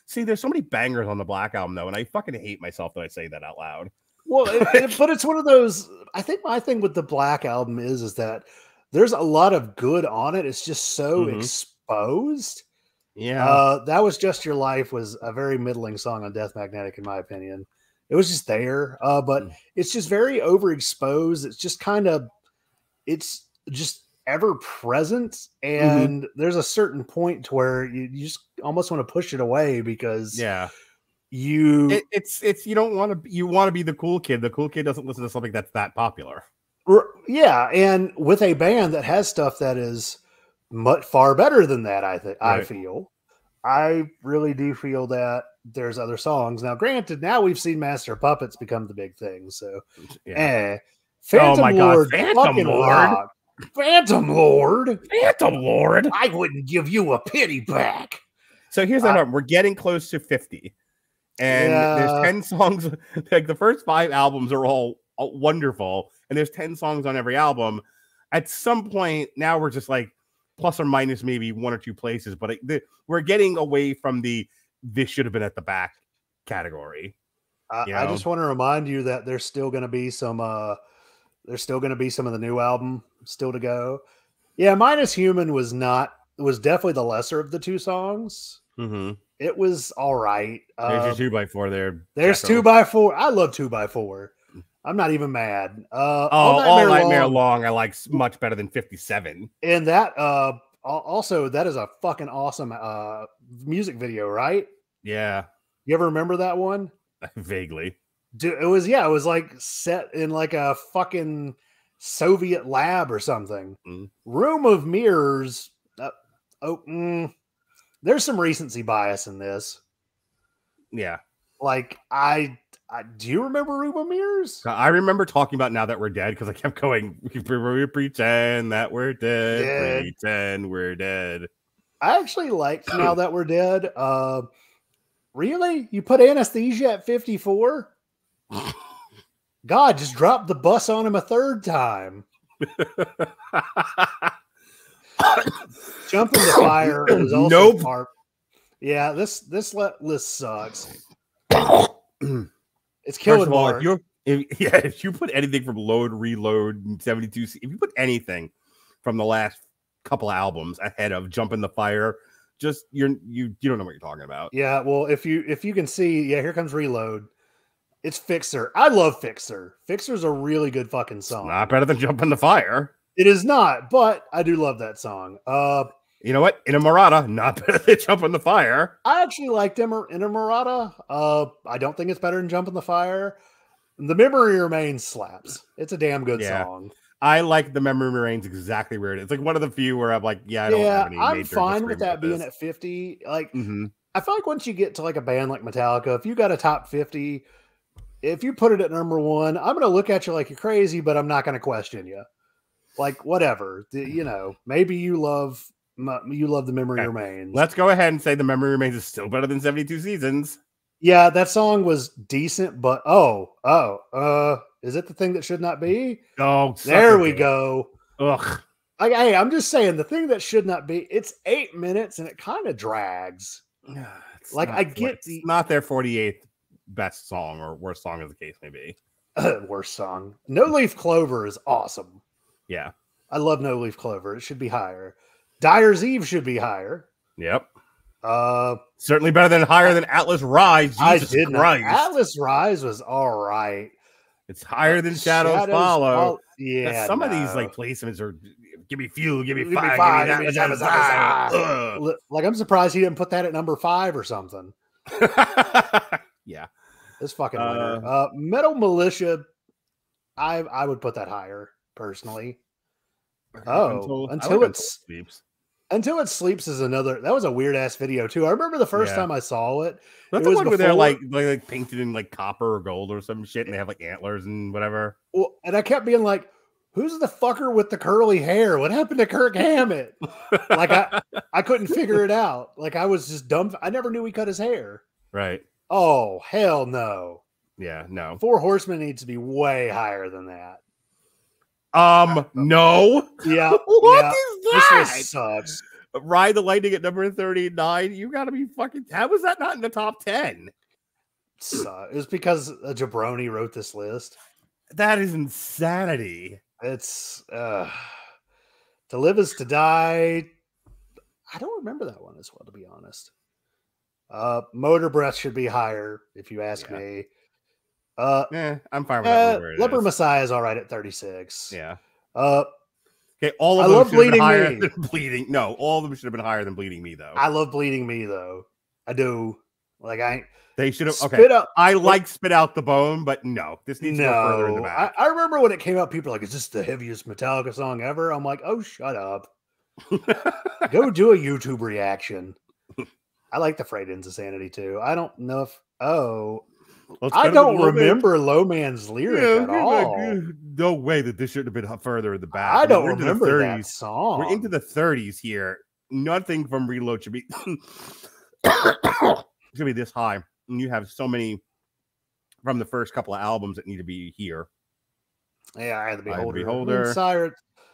[SPEAKER 1] See, there's so many bangers on the Black Album, though, and I fucking hate myself that I say that out loud.
[SPEAKER 3] Well, but it's one of those. I think my thing with the Black Album is that there's a lot of good on it. It's just so exposed.
[SPEAKER 1] Yeah.
[SPEAKER 3] That Was Just Your Life was a very middling song on Death Magnetic, in my opinion. It was just there, but it's just very overexposed. It's just it's just ever present, and there's a certain point to where you just almost want to push it away because you
[SPEAKER 1] don't want to. You want to be the cool kid. The cool kid doesn't listen to something that's that popular.
[SPEAKER 3] Yeah, and with a band that has stuff that is much far better than that, I feel. I really do feel that there's other songs. Now, granted, now we've seen Master of Puppets become the big thing, so Phantom Lord, Phantom Lord. Phantom Lord.
[SPEAKER 1] Phantom Lord.
[SPEAKER 3] I wouldn't give you a penny back.
[SPEAKER 1] So here's the number. We're getting close to 50. And there's 10 songs. Like the first 5 albums are all wonderful. And there's 10 songs on every album. At some point, now we're just like plus or minus maybe 1 or 2 places. But we're getting away from this should have been at the back category.
[SPEAKER 3] I just want to remind you that there's still going to be some of the new album still to go. Yeah, Minus Human was definitely the lesser of the 2 songs.
[SPEAKER 1] Mm-hmm.
[SPEAKER 3] It was all right.
[SPEAKER 1] There's your 2x4 there.
[SPEAKER 3] There's 2x4. I love 2x4. I'm not even mad.
[SPEAKER 1] All Nightmare Long I like much better than 57.
[SPEAKER 3] And that also that is a fucking awesome music video, right?
[SPEAKER 1] Yeah.
[SPEAKER 3] You ever remember that one?
[SPEAKER 1] Vaguely.
[SPEAKER 3] Dude, it was like set in like a fucking Soviet lab or something. Room of Mirrors. There's some recency bias in this.
[SPEAKER 1] Yeah.
[SPEAKER 3] Like do you remember Room of Mirrors?
[SPEAKER 1] I remember talking about Now That We're Dead because I kept going, we pretend that we're dead. Pretend we're dead.
[SPEAKER 3] I actually liked Now That We're Dead. Really? You put Anesthesia at 54? God, just dropped the bus on him a 3rd time. Jump in the Fire is also part. Yeah, this list sucks. It's killing Mark.
[SPEAKER 1] If you put anything from Load, Reload, and 72, if you put anything from the last couple albums ahead of Jump in the Fire, just you don't know what you're talking about.
[SPEAKER 3] Yeah, well, if you can see, here comes Reload. It's Fixer. I love Fixer. Fixer's a really good fucking song.
[SPEAKER 1] It's not better than Jump in the Fire.
[SPEAKER 3] It is not, but I do love that song.
[SPEAKER 1] You know what? Inamorata, not better than Jump in the Fire.
[SPEAKER 3] I actually liked Inamorata. I don't think it's better than Jump in the Fire. The Memory Remains slaps. It's a damn good song.
[SPEAKER 1] I like The Memory Remains exactly where it is. It's like one of the few where I'm like, I don't have any.
[SPEAKER 3] I'm fine with that being at 50. Like, I feel like once you get to like a band like Metallica, if you got a top 50, if you put it at number 1, I'm going to look at you like you're crazy, but I'm not going to question you. Like, whatever. Maybe you love The Memory Remains.
[SPEAKER 1] Let's go ahead and say The Memory Remains is still better than 72 Seasons.
[SPEAKER 3] Yeah, that song was decent, but is it The Thing That Should Not Be?
[SPEAKER 1] Oh,
[SPEAKER 3] there we go.
[SPEAKER 1] Ugh.
[SPEAKER 3] Hey, I'm just saying The Thing That Should Not Be. It's 8 minutes and it kind of drags.
[SPEAKER 1] It's not their 48th best song or worst song, as the case may be.
[SPEAKER 3] Worst song. No Leaf Clover is awesome.
[SPEAKER 1] Yeah,
[SPEAKER 3] I love No Leaf Clover. It should be higher. Dyer's Eve should be higher.
[SPEAKER 1] Yep. Certainly higher than Atlas Rise. Jesus Christ.
[SPEAKER 3] Atlas Rise was all right.
[SPEAKER 1] It's higher than Shadows Follow.
[SPEAKER 3] Yeah.
[SPEAKER 1] Some of these like placements are give me fuel, give me fire, give me that.
[SPEAKER 3] Like I'm surprised he didn't put that at number 5 or something.
[SPEAKER 1] Yeah.
[SPEAKER 3] This fucking winner. Metal Militia, I would put that higher personally. Until it sleeps. Until It Sleeps is another. That was a weird ass video too. I remember the first time I saw it.
[SPEAKER 1] That's the one where they're like painted in like copper or gold or some shit, and they have like antlers and whatever.
[SPEAKER 3] Well, and I kept being like, "Who's the fucker with the curly hair? What happened to Kirk Hammett?" Like I couldn't figure it out. Like I was just dumb. I never knew he cut his hair.
[SPEAKER 1] Right.
[SPEAKER 3] Oh hell no.
[SPEAKER 1] Yeah, no.
[SPEAKER 3] 4 Horsemen needs to be way higher than that.
[SPEAKER 1] No.
[SPEAKER 3] Yeah.
[SPEAKER 1] What is that?
[SPEAKER 3] This sucks.
[SPEAKER 1] Ride the Lightning at number 39. You gotta be fucking. How was that not in the top 10?
[SPEAKER 3] It was because a jabroni wrote this list.
[SPEAKER 1] That is insanity.
[SPEAKER 3] It's To Live Is to Die. I don't remember that one as well, to be honest. Motor Breath should be higher, if you ask me.
[SPEAKER 1] I'm fine with that.
[SPEAKER 3] Leper Messiah is all right at 36.
[SPEAKER 1] Yeah.
[SPEAKER 3] Okay,
[SPEAKER 1] all of them should have been higher than Bleeding. No, all of them should have been higher than Bleeding Me, though.
[SPEAKER 3] I love Bleeding Me, though. I do. Like
[SPEAKER 1] They should have. Okay, I like Spit Out the Bone, but no, this needs to go further in the back.
[SPEAKER 3] I remember when it came out, people were like, "Is this the heaviest Metallica song ever?" I'm like, "Oh, shut up! Go do a YouTube reaction." I like the Freight Ends of Sanity too. I don't know if I don't remember Low Man's lyric at all.
[SPEAKER 1] No way that this shouldn't have been further in the back.
[SPEAKER 3] I don't remember that song.
[SPEAKER 1] We're into the 30s here. Nothing from Reload should be should be this high. And you have so many from the first couple of albums that need to be here.
[SPEAKER 3] Yeah, I had the Beholder.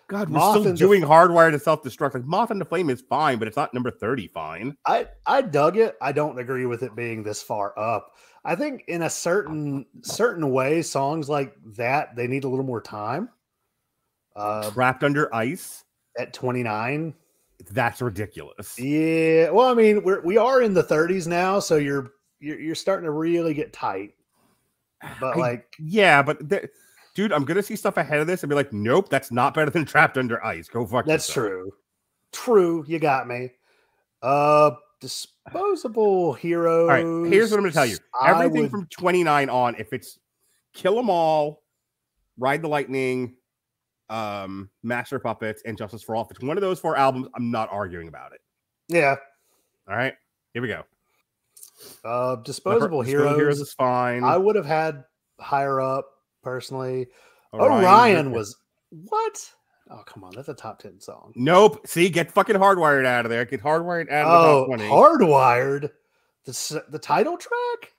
[SPEAKER 1] God, we're still doing Hardwired and Self-Destruct. Like Moth and the Flame is fine, but it's not number 30 fine.
[SPEAKER 3] I dug it. I don't agree with it being this far up. I think in a certain way, songs like that, they need a little more time.
[SPEAKER 1] Trapped Under Ice
[SPEAKER 3] at 29.
[SPEAKER 1] That's ridiculous.
[SPEAKER 3] Yeah. Well, I mean, we are in the 30s now, so you're starting to really get tight. But dude, I'm gonna see stuff ahead of this and be like, nope, that's not better than Trapped Under Ice. Go fuck That's
[SPEAKER 1] yourself.
[SPEAKER 3] true. True, you got me. Disposable Heroes.
[SPEAKER 1] All right, here's what I'm gonna tell you. Everything from 29 on, if it's Kill 'Em All, Ride the Lightning, Master Puppets, and Justice for All, if it's one of those 4 albums, I'm not arguing about it.
[SPEAKER 3] Yeah.
[SPEAKER 1] All right, here we go.
[SPEAKER 3] Disposable Heroes
[SPEAKER 1] is fine.
[SPEAKER 3] I would have had higher up personally. Orion was what? Oh, come on. That's a top 10 song.
[SPEAKER 1] Nope. See, get fucking Hardwired out of there. Get Hardwired out of the top 20.
[SPEAKER 3] Hardwired? The title track?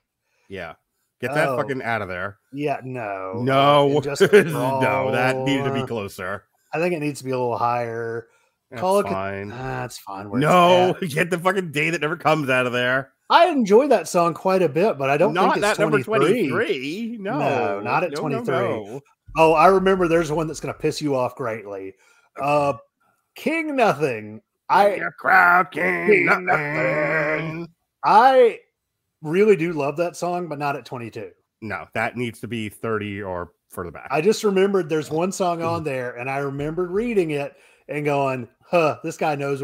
[SPEAKER 1] Yeah. Get that fucking out of there.
[SPEAKER 3] Yeah, no.
[SPEAKER 1] No. No, that needed to be closer.
[SPEAKER 3] I think it needs to be a little higher.
[SPEAKER 1] That's fine.
[SPEAKER 3] That's fine.
[SPEAKER 1] No, get the fucking Day That Never Comes out of there.
[SPEAKER 3] I enjoy that song quite a bit, but I don't think it's 23.
[SPEAKER 1] Number 23. No,
[SPEAKER 3] not at 23.
[SPEAKER 1] No.
[SPEAKER 3] Oh, I remember there's one that's going to piss you off greatly. King Nothing.
[SPEAKER 1] King Nothing.
[SPEAKER 3] I really do love that song, but not at 22.
[SPEAKER 1] No, that needs to be 30 or further back.
[SPEAKER 3] I just remembered there's one song on there, and I remembered reading it and going, this guy knows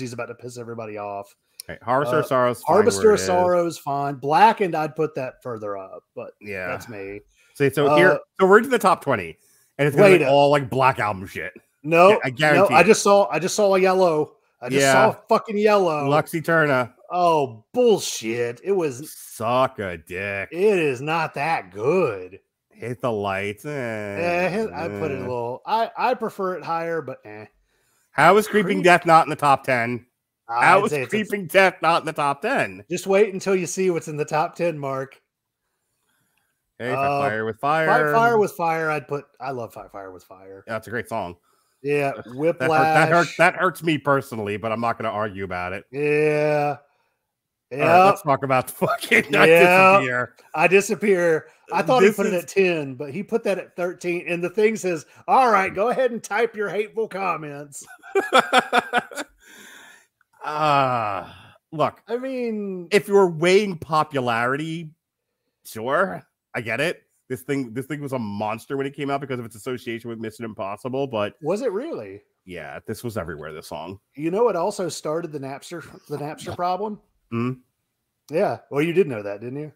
[SPEAKER 3] he's about to piss everybody off.
[SPEAKER 1] Okay, Harvester of Sorrows.
[SPEAKER 3] Harvester of Sorrows, fine. Blackened, I'd put that further up, but yeah, that's me.
[SPEAKER 1] So we're into the top 20, and it's gonna be all like Black Album shit.
[SPEAKER 3] No,
[SPEAKER 1] yeah, I guarantee.
[SPEAKER 3] I just saw a yellow. I just saw a fucking yellow.
[SPEAKER 1] Lux Eterna.
[SPEAKER 3] Oh bullshit! It was
[SPEAKER 1] suck a dick.
[SPEAKER 3] It is not that good.
[SPEAKER 1] Hit the lights.
[SPEAKER 3] I put it a little. I prefer it higher, but
[SPEAKER 1] How is Creeping Death not in the top 10? How is Creeping Death not in the top 10?
[SPEAKER 3] Just wait until you see what's in the top 10, Mark.
[SPEAKER 1] Hey, Fire with Fire.
[SPEAKER 3] Fight Fire with Fire. I love Fight Fire with Fire.
[SPEAKER 1] Yeah, that's a great song.
[SPEAKER 3] Yeah, Whiplash.
[SPEAKER 1] That hurts me personally, but I'm not going to argue about it.
[SPEAKER 3] Yeah.
[SPEAKER 1] Yeah. Right, let's talk about the fucking Disappear.
[SPEAKER 3] I Disappear. I thought he put it at 10, but he put that at 13. And the thing says, all right, go ahead and type your hateful comments.
[SPEAKER 1] Look,
[SPEAKER 3] I mean,
[SPEAKER 1] if you're weighing popularity, sure, I get it. This thing was a monster when it came out because of its association with Mission Impossible, but
[SPEAKER 3] was it really?
[SPEAKER 1] Yeah, this was everywhere, this song.
[SPEAKER 3] You know, it also started the Napster problem.
[SPEAKER 1] Mm-hmm.
[SPEAKER 3] Yeah. Well, you did know that, didn't you?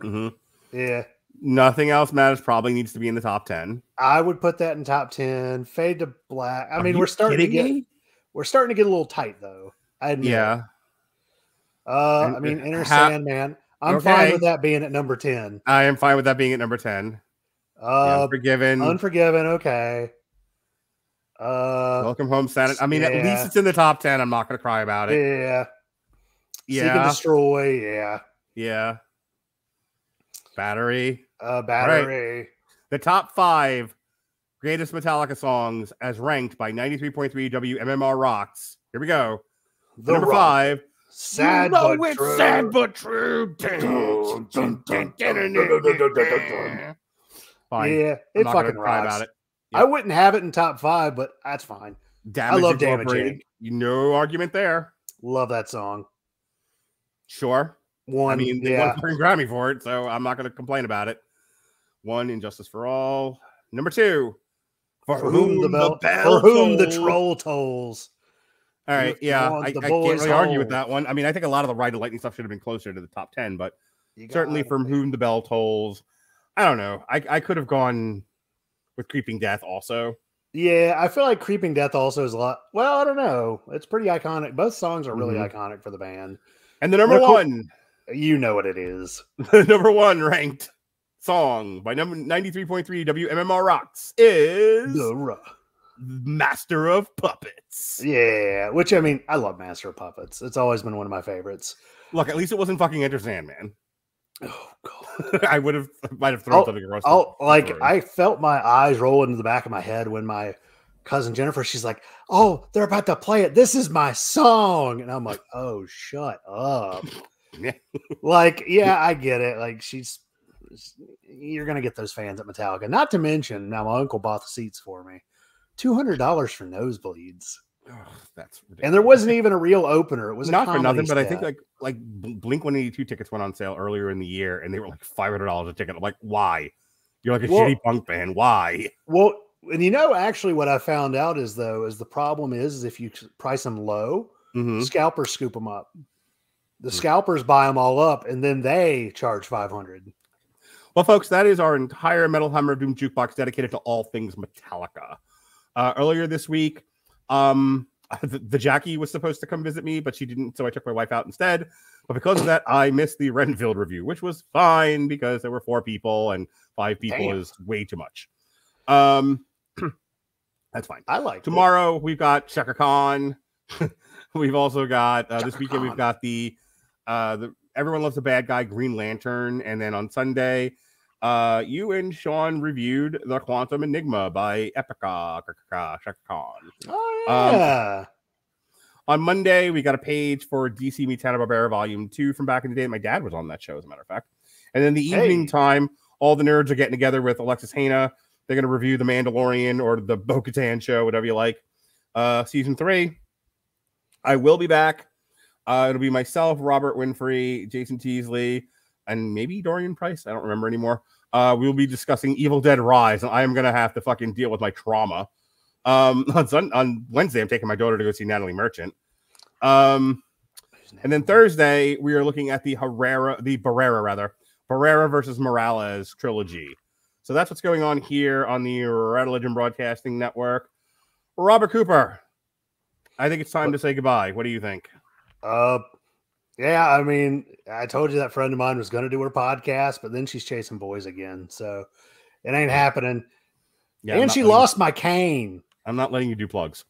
[SPEAKER 1] Mm-hmm.
[SPEAKER 3] Yeah.
[SPEAKER 1] Nothing Else Matters probably needs to be in the top 10.
[SPEAKER 3] I would put that in top 10. Fade to Black. I mean, we're starting to get a little tight though. I admit.
[SPEAKER 1] Yeah.
[SPEAKER 3] I mean, Enter Sandman. I'm fine with that being at number 10.
[SPEAKER 1] I am fine with that being at number 10. Unforgiven.
[SPEAKER 3] Okay.
[SPEAKER 1] Welcome Home Saturday. I mean, at least it's in the top 10. I'm not going to cry about it.
[SPEAKER 3] Yeah.
[SPEAKER 1] Yeah.
[SPEAKER 3] Seek and Destroy. Yeah.
[SPEAKER 1] Yeah. Battery.
[SPEAKER 3] Battery.
[SPEAKER 1] Right. The top 5 greatest Metallica songs as ranked by 93.3 WMMR Rocks. Here we go. Number 5.
[SPEAKER 3] Sad but true.
[SPEAKER 1] Sad but true. Fine.
[SPEAKER 3] Yeah, it fucking rocks. About it. Yep. I wouldn't have it in top 5, but that's fine. I love Damage.
[SPEAKER 1] No argument there.
[SPEAKER 3] Love that song.
[SPEAKER 1] Sure. They won a fucking Grammy for it, so I'm not going to complain about it. 1, Injustice for All. Number 2, For Whom the
[SPEAKER 3] Troll Tolls.
[SPEAKER 1] All right, yeah, I can't really argue with that one. I mean, I think a lot of the Ride the Lightning stuff should have been closer to the top 10, but Certainly From Whom the Bell Tolls. I don't know. I could have gone with Creeping Death also.
[SPEAKER 3] Yeah, I feel like Creeping Death also is a lot. Well, I don't know. It's pretty iconic. Both songs are really iconic for the band.
[SPEAKER 1] And the number one,
[SPEAKER 3] you know what it is.
[SPEAKER 1] The number one ranked song by number 93.3 WMMR Rocks is Master of Puppets.
[SPEAKER 3] Yeah, which I mean, I love Master of Puppets. It's always been one of my favorites.
[SPEAKER 1] Look, at least it wasn't fucking Enter Sandman.
[SPEAKER 3] Oh god.
[SPEAKER 1] I might have thrown something across.
[SPEAKER 3] I felt my eyes roll into the back of my head when my cousin Jennifer, she's like, "Oh, they're about to play it. This is my song," and I'm like, "Oh, shut up!" Like, yeah, I get it. Like, you're gonna get those fans at Metallica. Not to mention, now my uncle bought the seats for me, $200 for nosebleeds.
[SPEAKER 1] Oh, that's ridiculous.
[SPEAKER 3] And there wasn't even a real opener. It was
[SPEAKER 1] not for nothing, but I think like Blink 182 tickets went on sale earlier in the year, and they were like $500 a ticket. I'm like, why? You're like a shitty punk band. Why?
[SPEAKER 3] Well, and you know, actually, what I found out is the problem is if you price them low, scalpers scoop them up. The scalpers buy them all up, and then they charge $500.
[SPEAKER 1] Well, folks, that is our entire Metal Hammer of Doom jukebox dedicated to all things Metallica. Earlier this week, the Jackie was supposed to come visit me, but she didn't, so I took my wife out instead. But because of that, I missed the Renfield review, which was fine because there were 4 people and 5 people is way too much. That's fine.
[SPEAKER 3] I like
[SPEAKER 1] tomorrow. We've got Chaka Khan. We've also got this weekend. We've got the Everyone Loves a Bad Guy Green Lantern, and then on Sunday, you and Sean reviewed The Quantum Enigma by Epica. Chaka Khan.
[SPEAKER 3] Oh yeah.
[SPEAKER 1] On Monday, we got a page for DC Meets Hanna-Barbera Volume 2 from back in the day. My dad was on that show, as a matter of fact. And then the evening time, all the nerds are getting together with Alexis Hana. They're going to review The Mandalorian or the Bo-Katan show, whatever you like. Season 3. I will be back. It'll be myself, Robert Winfrey, Jason Teasley, and maybe Dorian Price. I don't remember anymore. We'll be discussing Evil Dead Rise, and I am going to have to fucking deal with my trauma. On Wednesday, I'm taking my daughter to go see Natalie Merchant. And then Thursday, we are looking at the Barrera versus Morales trilogy. So that's what's going on here on the Radulich Broadcasting Network. Robert Cooper, I think it's time to say goodbye. What do you think?
[SPEAKER 3] Yeah, I mean, I told you that friend of mine was going to do her podcast, but then she's chasing boys again. So it ain't happening. Yeah, and she lost my cane.
[SPEAKER 1] I'm not letting you do plugs.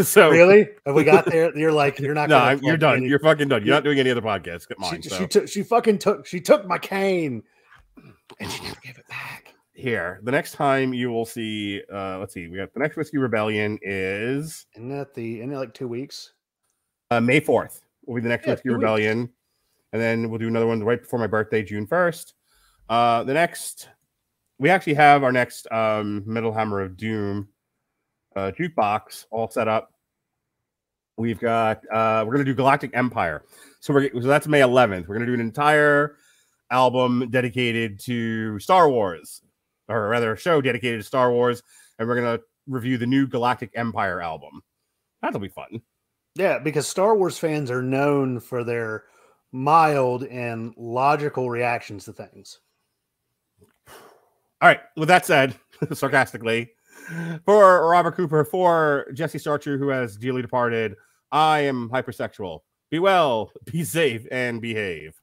[SPEAKER 1] So
[SPEAKER 3] really, if we got there, you're like, you're not.
[SPEAKER 1] No, you're done. You're fucking done. You're not doing any other podcasts. Get mine.
[SPEAKER 3] She took my cane, and she never gave it back.
[SPEAKER 1] Here, the next time you will see. Let's see. We got the next Whiskey Rebellion is
[SPEAKER 3] in like 2 weeks.
[SPEAKER 1] May 4th will be the next Whiskey Rebellion, and then we'll do another one right before my birthday, June 1st. We actually have our next Metal Hammer of Doom jukebox all set up. We've got we're gonna do Galactic Empire, so that's May 11th. We're gonna do an entire album dedicated to Star Wars, or rather a show dedicated to Star Wars, and we're gonna review the new Galactic Empire album. That'll be fun.
[SPEAKER 3] Yeah, because Star Wars fans are known for their mild and logical reactions to things.
[SPEAKER 1] All right, with that said, sarcastically, for Robert Cooper, for Jesse Starcher, who has dearly departed, I am hypersexual. Be well, be safe, and behave.